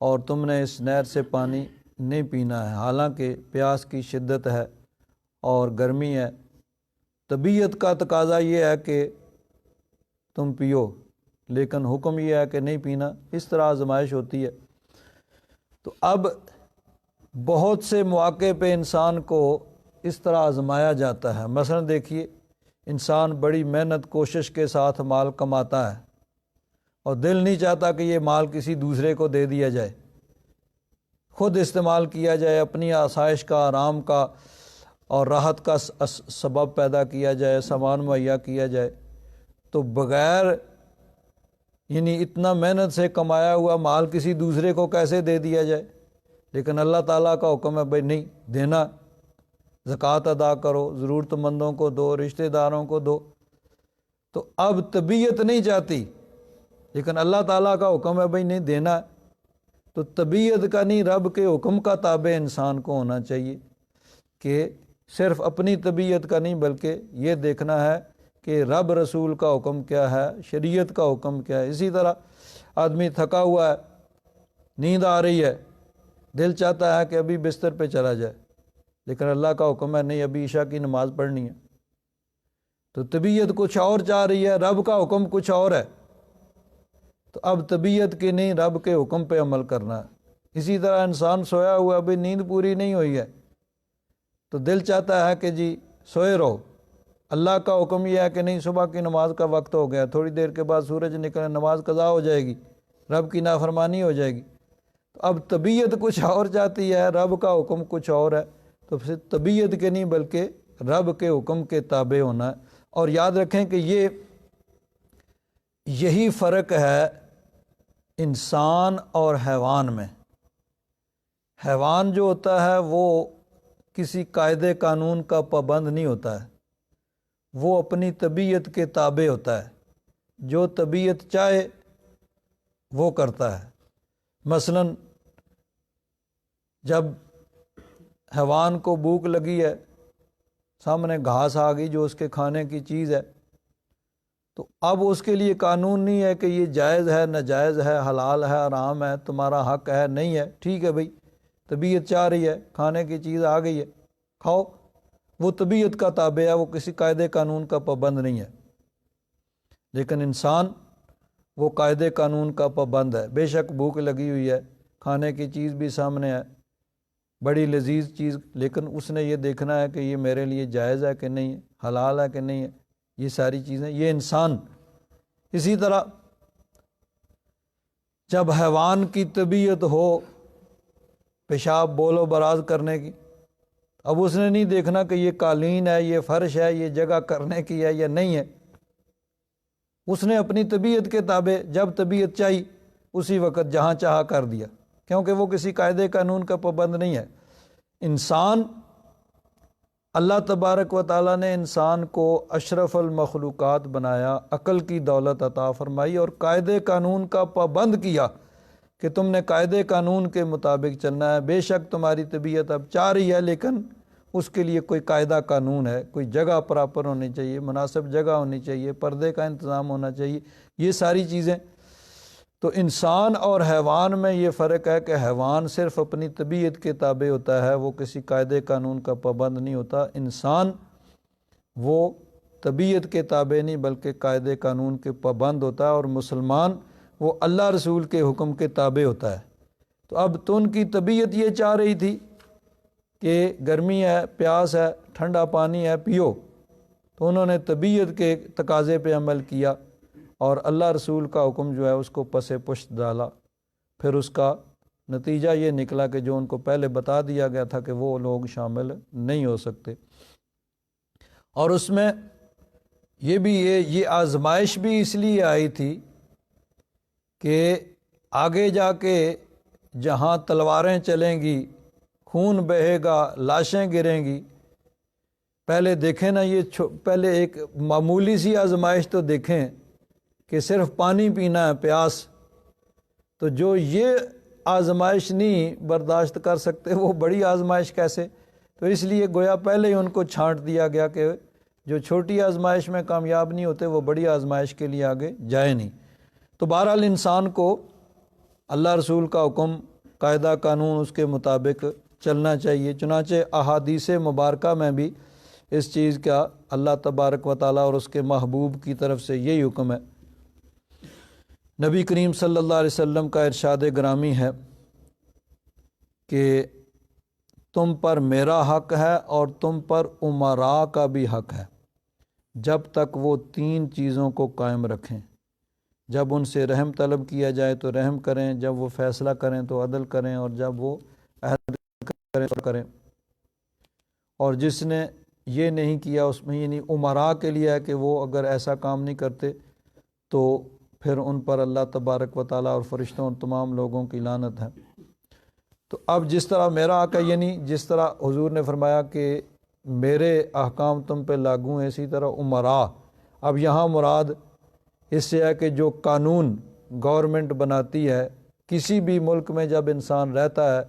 A: اور تم نے اس نہر سے پانی نہیں پینا ہے، حالانکہ پیاس کی شدت ہے اور گرمی ہے، طبیعت کا تقاضا یہ ہے کہ تم پیو، لیکن حکم یہ ہے کہ نہیں پینا۔ اس طرح آزمائش ہوتی ہے۔ تو اب بہت سے مواقع پہ انسان کو اس طرح آزمایا جاتا ہے۔ مثلا دیکھیے، انسان بڑی محنت کوشش کے ساتھ مال کماتا ہے اور دل نہیں چاہتا کہ یہ مال کسی دوسرے کو دے دیا جائے، خود استعمال کیا جائے، اپنی آسائش کا، آرام کا اور راحت کا سبب پیدا کیا جائے، سامان مہیا کیا جائے۔ تو بغیر یعنی اتنا محنت سے کمایا ہوا مال کسی دوسرے کو کیسے دے دیا جائے؟ لیکن اللہ تعالیٰ کا حکم ہے بھائی نہیں دینا، زکوٰۃ ادا کرو، ضرورت مندوں کو دو، رشتہ داروں کو دو۔ تو اب طبیعت نہیں چاہتی، لیکن اللہ تعالیٰ کا حکم ہے بھائی نہیں دینا۔ تو طبیعت کا نہیں، رب کے حکم کا تابع انسان کو ہونا چاہیے، کہ صرف اپنی طبیعت کا نہیں بلکہ یہ دیکھنا ہے کہ رب رسول کا حکم کیا ہے، شریعت کا حکم کیا ہے۔ اسی طرح آدمی تھکا ہوا ہے، نیند آ رہی ہے، دل چاہتا ہے کہ ابھی بستر پہ چلا جائے، لیکن اللہ کا حکم ہے نہیں ابھی عشاء کی نماز پڑھنی ہے۔ تو طبیعت کچھ اور چاہ رہی ہے، رب کا حکم کچھ اور ہے، تو اب طبیعت کی نہیں رب کے حکم پہ عمل کرنا ہے۔ اسی طرح انسان سویا ہوا، ابھی نیند پوری نہیں ہوئی ہے، تو دل چاہتا ہے کہ جی سوئے رہو، اللہ کا حکم یہ ہے کہ نہیں صبح کی نماز کا وقت ہو گیا، تھوڑی دیر کے بعد سورج نکلے، نماز قضا ہو جائے گی، رب کی نافرمانی ہو جائے گی۔ تو اب طبیعت کچھ اور چاہتی ہے، رب کا حکم کچھ اور ہے، تو پھر طبیعت کے نہیں بلکہ رب کے حکم کے تابع ہونا ہے۔ اور یاد رکھیں کہ یہی فرق ہے انسان اور حیوان میں۔ حیوان جو ہوتا ہے وہ کسی قاعدے قانون کا پابند نہیں ہوتا ہے، وہ اپنی طبیعت کے تابع ہوتا ہے، جو طبیعت چاہے وہ کرتا ہے۔ مثلا جب حیوان کو بھوک لگی ہے، سامنے گھاس آ گئی جو اس کے کھانے کی چیز ہے، تو اب اس کے لیے قانون نہیں ہے کہ یہ جائز ہے، ناجائز ہے، حلال ہے، حرام ہے، تمہارا حق ہے، نہیں ہے، ٹھیک ہے بھائی طبیعت چاہ رہی ہے، کھانے کی چیز آ گئی ہے، کھاؤ۔ وہ طبیعت کا تابع ہے، وہ کسی قاعدے قانون کا پابند نہیں ہے۔ لیکن انسان وہ قاعدے قانون کا پابند ہے۔ بے شک بھوک لگی ہوئی ہے، کھانے کی چیز بھی سامنے ہے، بڑی لذیذ چیز، لیکن اس نے یہ دیکھنا ہے کہ یہ میرے لیے جائز ہے کہ نہیں ہے، حلال ہے کہ نہیں ہے، یہ ساری چیزیں، یہ انسان۔ اسی طرح جب حیوان کی طبیعت ہو پیشاب بول و براز کرنے کی، اب اس نے نہیں دیکھنا کہ یہ قالین ہے، یہ فرش ہے، یہ جگہ کرنے کی ہے یا نہیں ہے، اس نے اپنی طبیعت کے تابع جب طبیعت چاہی اسی وقت جہاں چاہا کر دیا، کیونکہ وہ کسی قاعدے قانون کا پابند نہیں ہے۔ انسان، اللہ تبارک و تعالیٰ نے انسان کو اشرف المخلوقات بنایا، عقل کی دولت عطا فرمائی اور قاعدے قانون کا پابند کیا کہ تم نے قاعدے قانون کے مطابق چلنا ہے۔ بے شک تمہاری طبیعت اب چاہ رہی ہے، لیکن اس کے لیے کوئی قاعدہ قانون ہے، کوئی جگہ پراپر ہونی چاہیے، مناسب جگہ ہونی چاہیے، پردے کا انتظام ہونا چاہیے، یہ ساری چیزیں۔ تو انسان اور حیوان میں یہ فرق ہے کہ حیوان صرف اپنی طبیعت کے تابع ہوتا ہے، وہ کسی قاعدے قانون کا پابند نہیں ہوتا۔ انسان وہ طبیعت کے تابع نہیں بلکہ قاعدے قانون کے پابند ہوتا ہے، اور مسلمان وہ اللہ رسول کے حکم کے تابع ہوتا ہے۔ تو اب تو ان کی طبیعت یہ چاہ رہی تھی کہ گرمی ہے، پیاس ہے، ٹھنڈا پانی ہے، پیو، تو انہوں نے طبیعت کے تقاضے پہ عمل کیا اور اللہ رسول کا حکم جو ہے اس کو پس پشت ڈالا۔ پھر اس کا نتیجہ یہ نکلا کہ جو ان کو پہلے بتا دیا گیا تھا کہ وہ لوگ شامل نہیں ہو سکتے۔ اور اس میں یہ آزمائش بھی اس لیے آئی تھی کہ آگے جا کے جہاں تلواریں چلیں گی، خون بہے گا، لاشیں گریں گی، پہلے دیکھیں نا پہلے ایک معمولی سی آزمائش تو دیکھیں کہ صرف پانی پینا ہے، پیاس، تو جو یہ آزمائش نہیں برداشت کر سکتے وہ بڑی آزمائش کیسے؟ تو اس لیے گویا پہلے ہی ان کو چھانٹ دیا گیا کہ جو چھوٹی آزمائش میں کامیاب نہیں ہوتے وہ بڑی آزمائش کے لیے آگے جائے نہیں۔ تو بہرحال انسان کو اللہ رسول کا حکم، قاعدہ قانون اس کے مطابق چلنا چاہیے۔ چنانچہ احادیث مبارکہ میں بھی اس چیز کا اللہ تبارک و تعالیٰ اور اس کے محبوب کی طرف سے یہی حکم ہے۔ نبی کریم صلی اللہ علیہ وسلم کا ارشاد گرامی ہے کہ تم پر میرا حق ہے اور تم پر امراء کا بھی حق ہے، جب تک وہ 3 چیزوں کو قائم رکھیں۔ جب ان سے رحم طلب کیا جائے تو رحم کریں، جب وہ فیصلہ کریں تو عدل کریں، اور جب وہ عہد کریں تو کریں۔ اور جس نے یہ نہیں کیا اس میں یعنی امراء کے لیے ہے کہ وہ اگر ایسا کام نہیں کرتے تو پھر ان پر اللہ تبارک و تعالیٰ اور فرشتوں اور تمام لوگوں کی لعنت ہے۔ تو اب جس طرح میرا حق ہے، یعنی جس طرح حضور نے فرمایا کہ میرے احکام تم پہ لاگو ہیں، اسی طرح امراء۔ اب یہاں مراد اس سے ہے کہ جو قانون گورنمنٹ بناتی ہے، کسی بھی ملک میں جب انسان رہتا ہے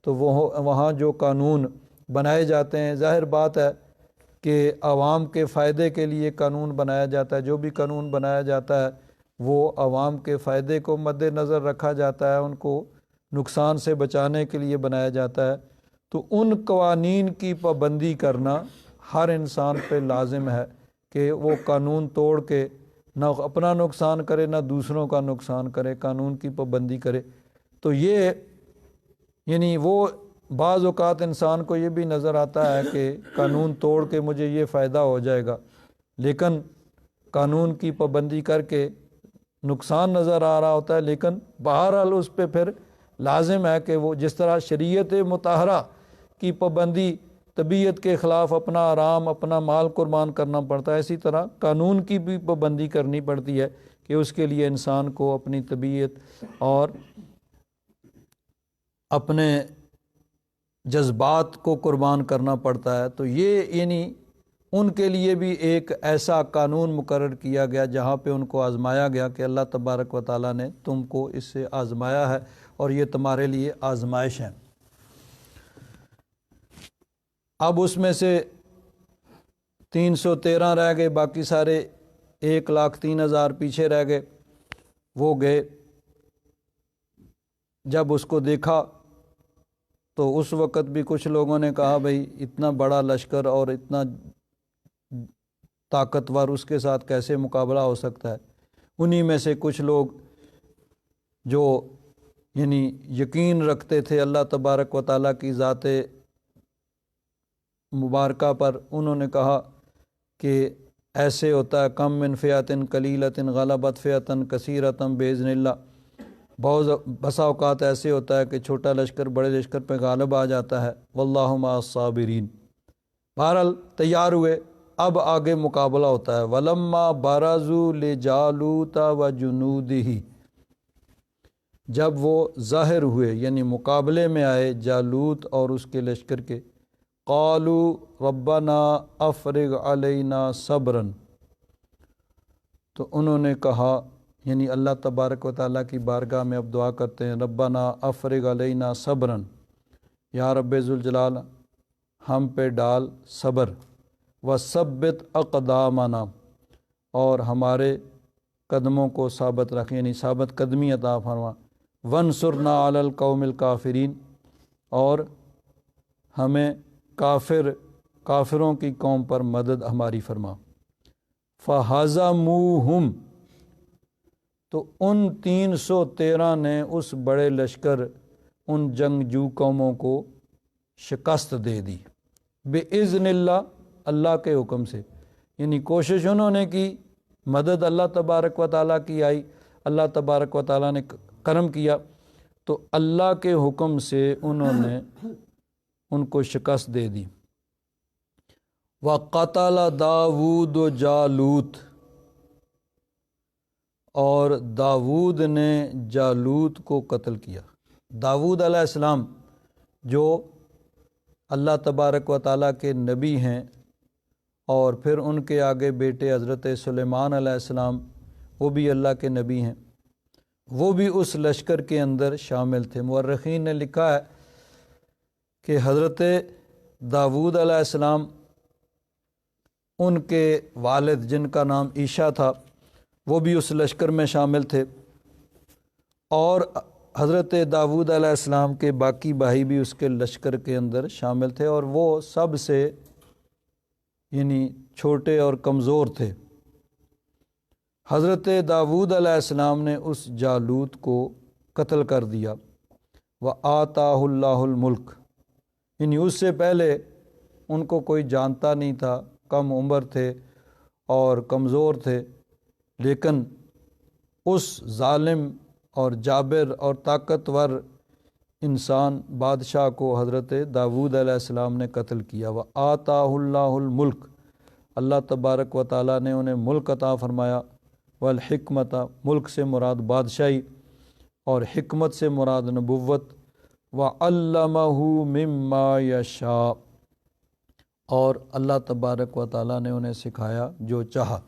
A: تو وہاں جو قانون بنائے جاتے ہیں، ظاہر بات ہے کہ عوام کے فائدے کے لیے قانون بنایا جاتا ہے۔ جو بھی قانون بنایا جاتا ہے وہ عوام کے فائدے کو مد نظر رکھا جاتا ہے، ان کو نقصان سے بچانے کے لیے بنایا جاتا ہے۔ تو ان قوانین کی پابندی کرنا ہر انسان پہ لازم ہے کہ وہ قانون توڑ کے نہ اپنا نقصان کرے نہ دوسروں کا نقصان کرے، قانون کی پابندی کرے۔ تو یہ یعنی وہ بعض اوقات انسان کو یہ بھی نظر آتا ہے کہ قانون توڑ کے مجھے یہ فائدہ ہو جائے گا، لیکن قانون کی پابندی کر کے نقصان نظر آ رہا ہوتا ہے، لیکن بہرحال اس پہ پھر لازم ہے کہ وہ جس طرح شریعت مطہرہ کی پابندی، طبیعت کے خلاف اپنا آرام اپنا مال قربان کرنا پڑتا ہے، اسی طرح قانون کی بھی پابندی کرنی پڑتی ہے کہ اس کے لیے انسان کو اپنی طبیعت اور اپنے جذبات کو قربان کرنا پڑتا ہے۔ تو یہ یعنی ان کے لیے بھی ایک ایسا قانون مقرر کیا گیا جہاں پہ ان کو آزمایا گیا کہ اللہ تبارک و تعالیٰ نے تم کو اس سے آزمایا ہے اور یہ تمہارے لیے آزمائش ہے۔ اب اس میں سے 313 رہ گئے، باقی سارے 1,03,000 پیچھے رہ گئے۔ وہ گئے، جب اس کو دیکھا تو اس وقت بھی کچھ لوگوں نے کہا بھئی اتنا بڑا لشکر اور اتنا طاقتور، اس کے ساتھ کیسے مقابلہ ہو سکتا ہے؟ انہی میں سے کچھ لوگ جو یعنی یقین رکھتے تھے اللہ تبارک و تعالیٰ کی ذات مبارکہ پر، انہوں نے کہا کہ ایسے ہوتا ہے، کم من فئۃ قلیلۃ غلبت فئۃ کثیرۃ باذن اللہ، بہت بسا اوقات ایسے ہوتا ہے کہ چھوٹا لشکر بڑے لشکر پہ غالب آ جاتا ہے، واللہ مع الصابرین۔ بہرحال تیار ہوئے، اب آگے مقابلہ ہوتا ہے۔ وَلَمَّا بَرَزُوا لِجَالُوتَ وَجُنُودِهِ، جب وہ ظاہر ہوئے یعنی مقابلے میں آئے جالوت اور اس کے لشکر کے، قَالُوا رَبَّنَا أَفْرِغْ عَلَيْنَا صَبْرًا، تو انہوں نے کہا یعنی اللہ تبارک و تعالیٰ کی بارگاہ میں اب دعا کرتے ہیں، ربنا افرغ علینا صبرً، یا رب ذوالجلال ہم پہ ڈال صبر، وثبت اقدامنا، اور ہمارے قدموں کو ثابت رکھ یعنی ثابت قدمی عطا فرما، وانصرنا علی القوم الکافرین، اور ہمیں کافروں کی قوم پر مدد ہماری فرما۔ فہزموہم، تو ان 313 نے اس بڑے لشکر ان جنگجو قوموں کو شکست دے دی، بِإِذْنِ اللہ، اللہ کے حکم سے، یعنی کوشش انہوں نے کی مدد اللہ تبارک و تعالیٰ کی آئی، اللہ تبارک و تعالیٰ نے کرم کیا تو اللہ کے حکم سے انہوں نے ان کو شکست دے دی۔ وَقَتَلَ داود جالوت، اور داود نے جالوت کو قتل کیا۔ داود علیہ السلام جو اللہ تبارک و تعالیٰ کے نبی ہیں، اور پھر ان کے آگے بیٹے حضرت سلیمان علیہ السلام وہ بھی اللہ کے نبی ہیں، وہ بھی اس لشکر کے اندر شامل تھے۔ مورخین نے لکھا ہے کہ حضرت داود علیہ السلام، ان کے والد جن کا نام عیشا تھا وہ بھی اس لشکر میں شامل تھے، اور حضرت داود علیہ السلام کے باقی بھائی بھی اس کے لشکر کے اندر شامل تھے، اور وہ سب سے یعنی چھوٹے اور کمزور تھے۔ حضرت داود علیہ السلام نے اس جالوت کو قتل کر دیا۔ وَآتَاهُ اللَّهُ الْمُلْكَ، یعنی اس سے پہلے ان کو کوئی جانتا نہیں تھا، کم عمر تھے اور کمزور تھے، لیکن اس ظالم اور جابر اور طاقتور انسان بادشاہ کو حضرت داود علیہ السلام نے قتل کیا۔ وَآتَاهُ اللَّهُ الْمُلْكَ، اللہ تبارک و تعالیٰ نے انہیں ملک عطا فرمایا۔ والحکمت، ملک سے مراد بادشاہی اور حکمت سے مراد نبوت۔ وَعَلَّمَهُ مِمَّا يَشَاءُ، اور اللہ تبارک و تعالیٰ نے انہیں سکھایا جو چاہا،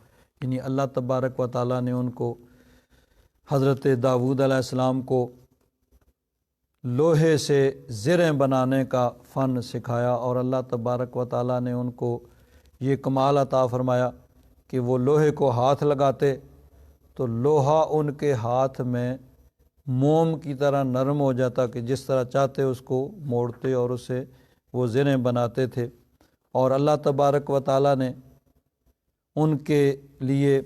A: یعنی اللہ تبارک و تعالیٰ نے ان کو حضرت داود علیہ السلام کو لوہے سے زریں بنانے کا فن سکھایا، اور اللہ تبارک و تعالیٰ نے ان کو یہ کمال عطا فرمایا کہ وہ لوہے کو ہاتھ لگاتے تو لوہا ان کے ہاتھ میں موم کی طرح نرم ہو جاتا کہ جس طرح چاہتے اس کو موڑتے اور اسے وہ زریں بناتے تھے۔ اور اللہ تبارک و تعالیٰ نے ان کے لیے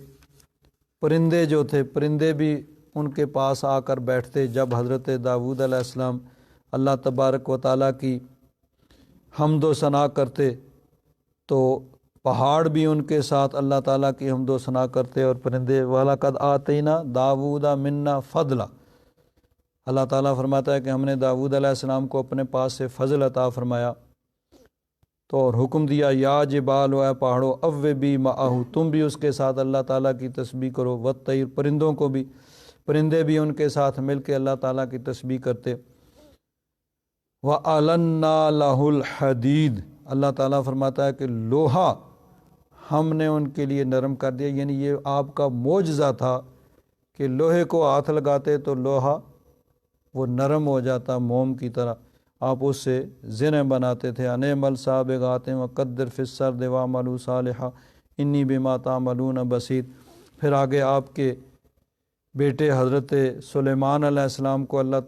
A: پرندے جو تھے، پرندے بھی ان کے پاس آ کر بیٹھتے جب حضرت داود علیہ السلام اللہ تبارک و تعالیٰ کی حمد و ثنا کرتے تو پہاڑ بھی ان کے ساتھ اللہ تعالیٰ کی حمد و ثنا کرتے، اور پرندے وَلَقَدْ آتَيْنَا دَاوُودَ مِنَّا فَضْلًا، اللہ تعالیٰ فرماتا ہے کہ ہم نے داود علیہ السلام کو اپنے پاس سے فضل عطا فرمایا، تو اور حکم دیا یا جبال، اے پہاڑوں، اوّبی معہ، تم بھی اس کے ساتھ اللہ تعالیٰ کی تسبیح کرو، والطیر، پرندوں کو بھی، پرندے بھی ان کے ساتھ مل کے اللہ تعالیٰ کی تسبیح کرتے۔ وَأَلَنَّا لَهُ الْحَدِيدَ، اللہ تعالیٰ فرماتا ہے کہ لوہا ہم نے ان کے لیے نرم کر دیا، یعنی یہ آپ کا معجزہ تھا کہ لوہے کو ہاتھ لگاتے تو لوہا وہ نرم ہو جاتا موم کی طرح، آپ اس سے زریں بناتے تھے۔ اَنِعْمَلْ سَابِغَاتٍ وَقَدِّرْ فِي السَّرْدِ وَاعْمَلُوا صَالِحًا إِنِّي بِمَا تَعْمَلُونَ بَصِيرٌ۔ پھر آگے آپ کے بیٹے حضرت سلیمان علیہ السلام کو اللہ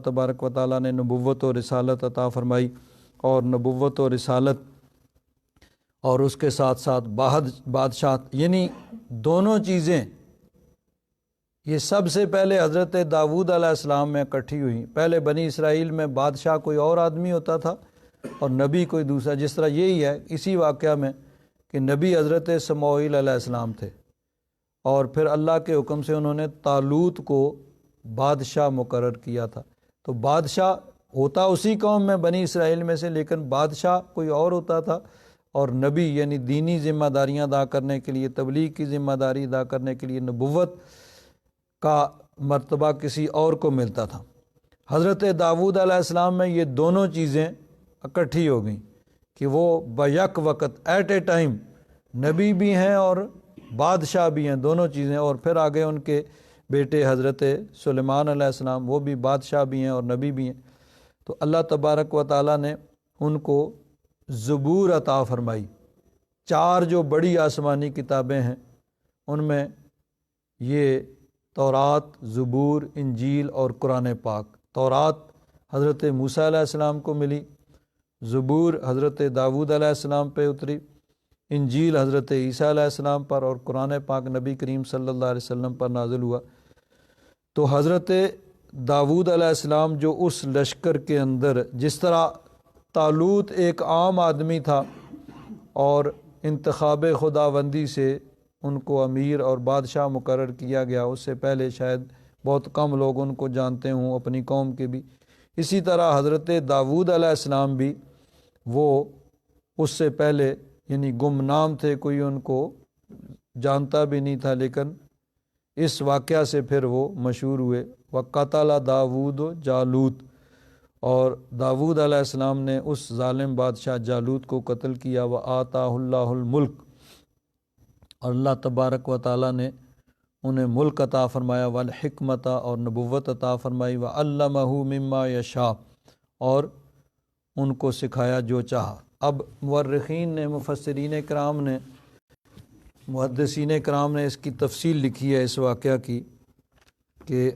A: تبارک و تعالیٰ نے نبوت و رسالت عطا فرمائی، اور نبوت و رسالت اور اس کے ساتھ ساتھ بادشاہت، یعنی دونوں چیزیں یہ سب سے پہلے حضرت داود علیہ السلام میں اکٹھی ہوئی۔ پہلے بنی اسرائیل میں بادشاہ کوئی اور آدمی ہوتا تھا اور نبی کوئی دوسرا، جس طرح یہی ہے اسی واقعہ میں کہ نبی حضرت سموئیل علیہ السلام تھے، اور پھر اللہ کے حکم سے انہوں نے طالوت کو بادشاہ مقرر کیا تھا۔ تو بادشاہ ہوتا اسی قوم میں بنی اسرائیل میں سے، لیکن بادشاہ کوئی اور ہوتا تھا، اور نبی یعنی دینی ذمہ داریاں ادا کرنے کے لیے، تبلیغ کی ذمہ داری ادا کرنے کے لیے نبوت کا مرتبہ کسی اور کو ملتا تھا۔ حضرت داود علیہ السلام میں یہ دونوں چیزیں اکٹھی ہو گئیں کہ وہ بیک وقت ایٹ اے ٹائم نبی بھی ہیں اور بادشاہ بھی ہیں، دونوں چیزیں۔ اور پھر آگے ان کے بیٹے حضرت سلیمان علیہ السلام وہ بھی بادشاہ بھی ہیں اور نبی بھی ہیں۔ تو اللہ تبارک و تعالیٰ نے ان کو زبور عطا فرمائی۔ 4 جو بڑی آسمانی کتابیں ہیں ان میں یہ تورات، زبور، انجیل اور قرآن پاک۔ تورات حضرت موسیٰ علیہ السلام کو ملی، زبور حضرت داود علیہ السلام پہ اتری، انجیل حضرت عیسیٰ علیہ السلام پر، اور قرآن پاک نبی کریم صلی اللہ علیہ وسلم پر نازل ہوا۔ تو حضرت داود علیہ السلام جو اس لشکر کے اندر، جس طرح طالوت ایک عام آدمی تھا اور انتخاب خداوندی سے ان کو امیر اور بادشاہ مقرر کیا گیا، اس سے پہلے شاید بہت کم لوگ ان کو جانتے ہوں اپنی قوم کے بھی۔ اسی طرح حضرت داؤد علیہ السلام بھی وہ اس سے پہلے یعنی گمنام تھے، کوئی ان کو جانتا بھی نہیں تھا، لیکن اس واقعہ سے پھر وہ مشہور ہوئے۔ وَقَتَلَ داؤد جالوت، اور داؤد علیہ السلام نے اس ظالم بادشاہ جالوت کو قتل کیا۔ وَآتَاهُ اللَّهُ الْمُلْک، اور اللہ تبارک و تعالیٰ نے انہیں ملک عطا فرمایا، والحکمت، اور نبوت عطا فرمائی، وعلمہ مما یشاء، اور ان کو سکھایا جو چاہا۔ اب مورخین نے، مفسرین کرام نے، محدثین کرام نے اس کی تفصیل لکھی ہے اس واقعہ کی کہ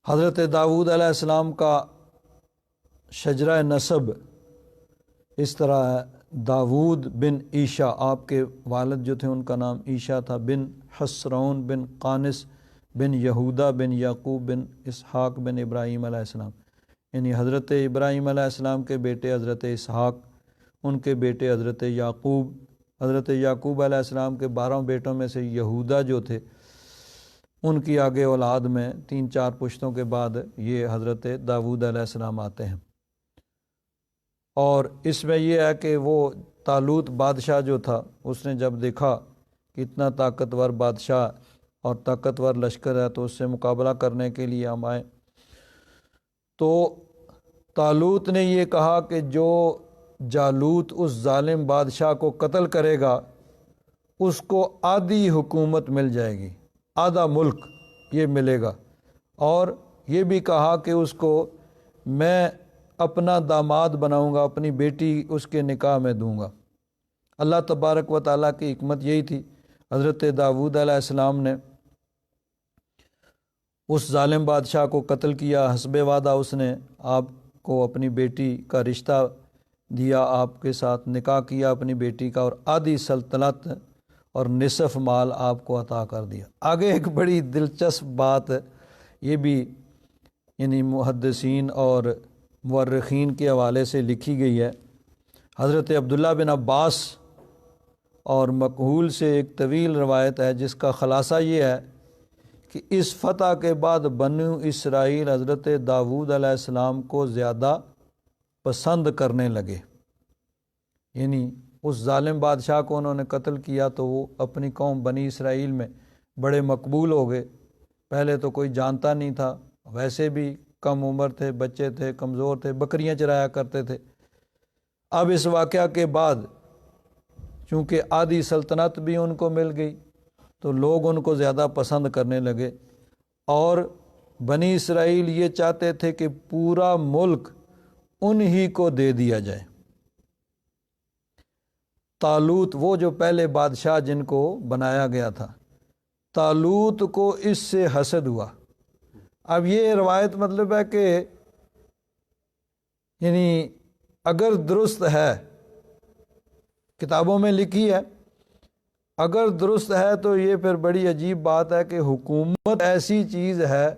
A: حضرت داؤد علیہ السلام کا شجرہ نسب اس طرح ہے۔ داؤد بن عیشا، آپ کے والد جو تھے ان کا نام عیشا تھا، بن حسرون بن قانس بن یہودہ بن یعقوب بن اسحاق بن ابراہیم علیہ السلام، یعنی حضرت ابراہیم علیہ السلام کے بیٹے حضرت اسحاق، ان کے بیٹے حضرت یعقوب۔ حضرت یعقوب علیہ السلام کے 12 بیٹوں میں سے یہودہ جو تھے، ان کی آگے اولاد میں 3-4 پشتوں کے بعد یہ حضرت داؤد علیہ السلام آتے ہیں۔ اور اس میں یہ ہے کہ وہ طالوت بادشاہ جو تھا، اس نے جب دیکھا کہ اتنا طاقتور بادشاہ اور طاقتور لشکر ہے تو اس سے مقابلہ کرنے کے لیے ہم آئے، تو طالوت نے یہ کہا کہ جو جالوت اس ظالم بادشاہ کو قتل کرے گا اس کو آدھی حکومت مل جائے گی، آدھا ملک یہ ملے گا، اور یہ بھی کہا کہ اس کو میں اپنا داماد بناؤں گا، اپنی بیٹی اس کے نکاح میں دوں گا۔ اللہ تبارک و تعالیٰ کی حکمت یہی تھی، حضرت داؤد علیہ السلام نے اس ظالم بادشاہ کو قتل کیا، حسب وعدہ اس نے آپ کو اپنی بیٹی کا رشتہ دیا، آپ کے ساتھ نکاح کیا اپنی بیٹی کا، اور آدھی سلطنت اور نصف مال آپ کو عطا کر دیا۔ آگے ایک بڑی دلچسپ بات یہ بھی یعنی محدثین اور مورخین کے حوالے سے لکھی گئی ہے۔ حضرت عبداللہ بن عباس اور مکحول سے ایک طویل روایت ہے جس کا خلاصہ یہ ہے کہ اس فتح کے بعد بنو اسرائیل حضرت داؤد علیہ السلام کو زیادہ پسند کرنے لگے، یعنی اس ظالم بادشاہ کو انہوں نے قتل کیا تو وہ اپنی قوم بنی اسرائیل میں بڑے مقبول ہو گئے۔ پہلے تو کوئی جانتا نہیں تھا، ویسے بھی کم عمر تھے، بچے تھے، کمزور تھے، بکریاں چرایا کرتے تھے۔ اب اس واقعہ کے بعد چونکہ آدھی سلطنت بھی ان کو مل گئی تو لوگ ان کو زیادہ پسند کرنے لگے، اور بنی اسرائیل یہ چاہتے تھے کہ پورا ملک انہی کو دے دیا جائے۔ طالوت، وہ جو پہلے بادشاہ جن کو بنایا گیا تھا، طالوت کو اس سے حسد ہوا۔ اب یہ روایت مطلب ہے کہ یعنی اگر درست ہے، کتابوں میں لکھی ہے، اگر درست ہے تو یہ پھر بڑی عجیب بات ہے کہ حکومت ایسی چیز ہے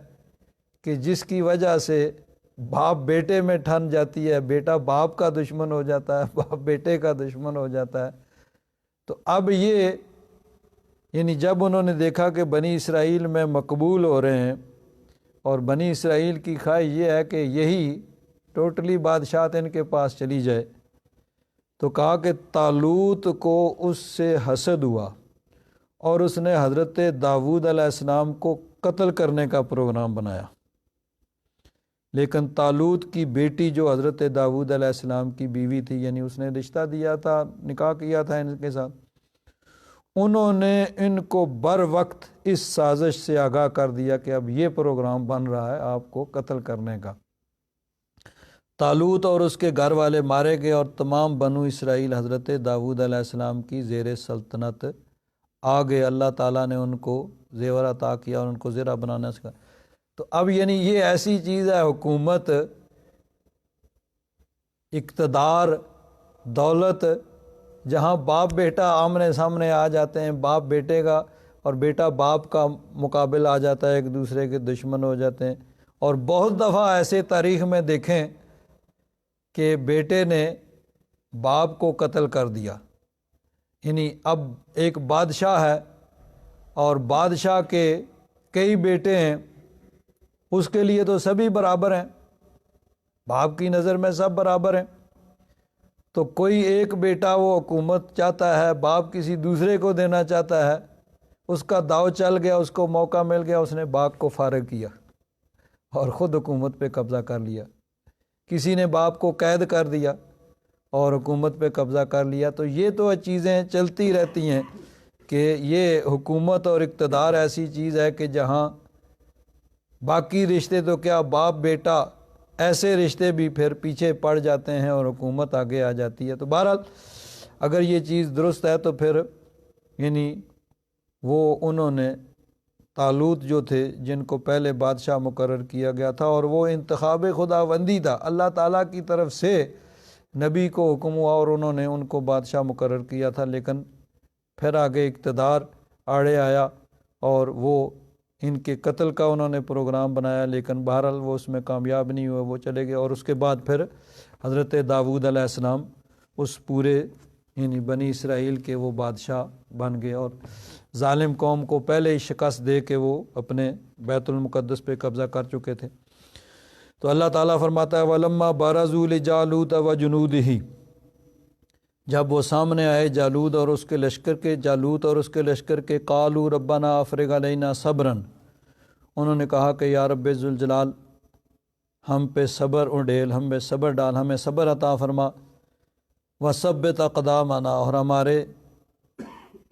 A: کہ جس کی وجہ سے باپ بیٹے میں ٹھن جاتی ہے، بیٹا باپ کا دشمن ہو جاتا ہے، باپ بیٹے کا دشمن ہو جاتا ہے۔ تو اب یہ یعنی جب انہوں نے دیکھا کہ بنی اسرائیل میں مقبول ہو رہے ہیں، اور بنی اسرائیل کی خواہش یہ ہے کہ یہی ٹوٹلی بادشاہت ان کے پاس چلی جائے، تو کہا کہ طالوت کو اس سے حسد ہوا، اور اس نے حضرت داؤد علیہ السلام کو قتل کرنے کا پروگرام بنایا۔ لیکن طالوت کی بیٹی جو حضرت داؤد علیہ السلام کی بیوی تھی، یعنی اس نے رشتہ دیا تھا، نکاح کیا تھا ان کے ساتھ، انہوں نے ان کو بر وقت اس سازش سے آگاہ کر دیا کہ اب یہ پروگرام بن رہا ہے آپ کو قتل کرنے کا۔ طالوت اور اس کے گھر والے مارے گئے، اور تمام بنو اسرائیل حضرت داؤد علیہ السلام کی زیر سلطنت آ گئے۔ اللہ تعالیٰ نے ان کو زیور عطا کیا اور ان کو زیرہ بنانا سکھایا۔ تو اب یعنی یہ ایسی چیز ہے، حکومت، اقتدار، دولت، جہاں باپ بیٹا آمنے سامنے آ جاتے ہیں، باپ بیٹے کا اور بیٹا باپ کا مقابل آ جاتا ہے، ایک دوسرے کے دشمن ہو جاتے ہیں۔ اور بہت دفعہ ایسے تاریخ میں دیکھیں کہ بیٹے نے باپ کو قتل کر دیا، یعنی اب ایک بادشاہ ہے اور بادشاہ کے کئی بیٹے ہیں، اس کے لیے تو سبھی برابر ہیں، باپ کی نظر میں سب برابر ہیں، تو کوئی ایک بیٹا وہ حکومت چاہتا ہے، باپ کسی دوسرے کو دینا چاہتا ہے، اس کا داؤ چل گیا، اس کو موقع مل گیا، اس نے باپ کو فارغ کیا اور خود حکومت پہ قبضہ کر لیا۔ کسی نے باپ کو قید کر دیا اور حکومت پہ قبضہ کر لیا۔ تو یہ تو چیزیں چلتی رہتی ہیں کہ یہ حکومت اور اقتدار ایسی چیز ہے کہ جہاں باقی رشتے تو کیا، باپ بیٹا ایسے رشتے بھی پھر پیچھے پڑ جاتے ہیں اور حکومت آگے آ جاتی ہے۔ تو بہرحال اگر یہ چیز درست ہے تو پھر یعنی وہ انہوں نے طالوت جو تھے جن کو پہلے بادشاہ مقرر کیا گیا تھا، اور وہ انتخاب خداوندی تھا، اللہ تعالیٰ کی طرف سے نبی کو حکم ہوا اور انہوں نے ان کو بادشاہ مقرر کیا تھا، لیکن پھر آگے اقتدار آڑے آیا اور وہ ان کے قتل کا انہوں نے پروگرام بنایا، لیکن بہرحال وہ اس میں کامیاب نہیں ہوئے، وہ چلے گئے۔ اور اس کے بعد پھر حضرت داؤد علیہ السلام اس پورے یعنی بنی اسرائیل کے وہ بادشاہ بن گئے اور ظالم قوم کو پہلے ہی شکست دے کے وہ اپنے بیت المقدس پہ قبضہ کر چکے تھے۔ تو اللہ تعالیٰ فرماتا ہے وَلَمَّا بَرَزُوا لِجَالُوتَ وَجُنُودِهِ، جب وہ سامنے آئے جالوت اور اس کے لشکر کے قالوا ربنا افرغ علینا صبرا، انہوں نے کہا کہ یا رب ذوالجلال ہم پہ صبر اڈیل، ہم پہ صبر ڈال، ہمیں صبر عطا فرما، وثبت اقدامنا، اور ہمارے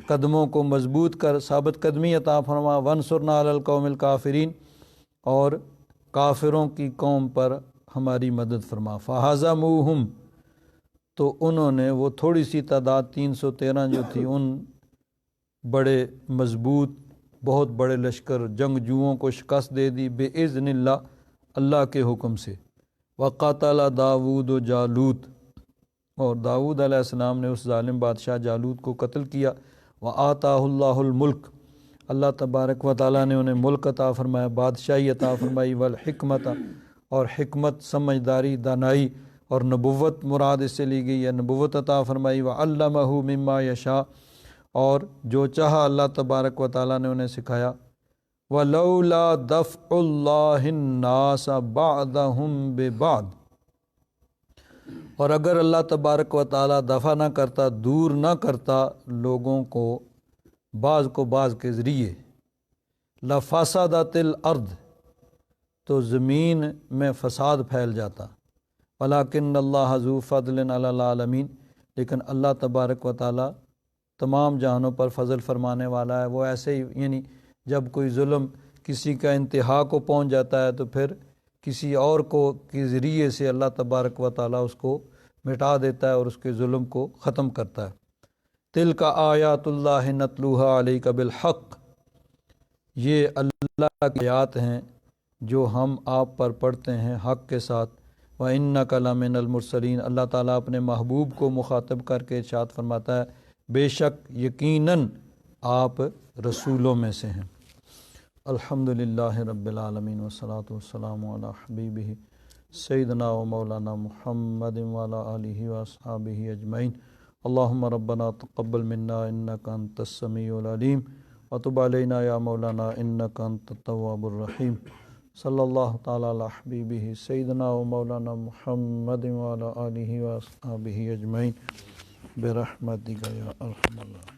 A: قدموں کو مضبوط کر، ثابت قدمی عطا فرما، وانصرنا علی القوم الکافرین، اور کافروں کی قوم پر ہماری مدد فرما۔ فہزموہم، تو انہوں نے وہ تھوڑی سی تعداد 313 جو تھی ان بڑے مضبوط بہت بڑے لشکر جنگجوؤں کو شکست دے دی، بِإِذْنِ اللہ، اللہ کے حکم سے۔ وَقَتَلَ داود جالوت، اور داؤد علیہ السلام نے اس ظالم بادشاہ جالوت کو قتل کیا۔ وَآتَاهُ اللَّهُ الْمُلْكَ، اللہ تبارک و تعالیٰ نے انہیں ملک عطا فرمایا، بادشاہی عطا فرمائی، والحکمت، اور حکمت، سمجھداری، دانائی، اور نبوت مراد اس سے لی گئی ہے، نبوت عطا فرمائی، وَعَلَّمَهُ مِمَّا يَشَاءُ، اور جو چاہا اللہ تبارک و تعالیٰ نے انہیں سکھایا۔ وَلَوْلَا دَفْعُ اللَّهِ النَّاسَ بَعْضَهُمْ بِبَعْضٍ، اور اگر اللہ تبارک و تعالیٰ دفع نہ کرتا، دور نہ کرتا لوگوں کو بعض کے ذریعے، لَفَسَدَتِ الْأَرْض، تو زمین میں فساد پھیل جاتا، وَلَكِنَّ اللَّهَ ذُو فَضْلٍ عَلَى الْعَالَمِينَ، لیکن اللہ تبارک و تعالیٰ تمام جہانوں پر فضل فرمانے والا ہے۔ وہ ایسے ہی یعنی جب کوئی ظلم کسی کا انتہا کو پہنچ جاتا ہے تو پھر کسی اور کو کے ذریعے سے اللہ تبارک و تعالیٰ اس کو مٹا دیتا ہے اور اس کے ظلم کو ختم کرتا ہے۔ تِلْکَ آیاتُ اللَّهِ نَتْلُوهَا عَلَيْکَ بِالْحَقِّ، یہ اللہ کی آیات ہیں جو ہم آپ پر پڑھتے ہیں حق کے ساتھ۔ وَإِنَّكَ لَمِنَ الْمُرْسَلِينَ، اللہ تعالیٰ اپنے محبوب کو مخاطب کر کے ارشاد فرماتا ہے بے شک یقیناً آپ رسولوں میں سے ہیں۔ الحمدللہ رب العالمین، والصلاة والسلام علی حبیبہ سیدنا و مولانا محمد وعلی آلہ واصحابہ اجمعین۔ اللہم ربنا تقبل منا انک انت السمیع العلیم وتب علینا یا مولانا انک انت التواب الرحیم۔ صلی اللہ تعالی علی حبیبہ سیدنا و مولانا محمد وعلی آلہ واصحابہ اجمعین برحمتک یا ارحم الراحمین۔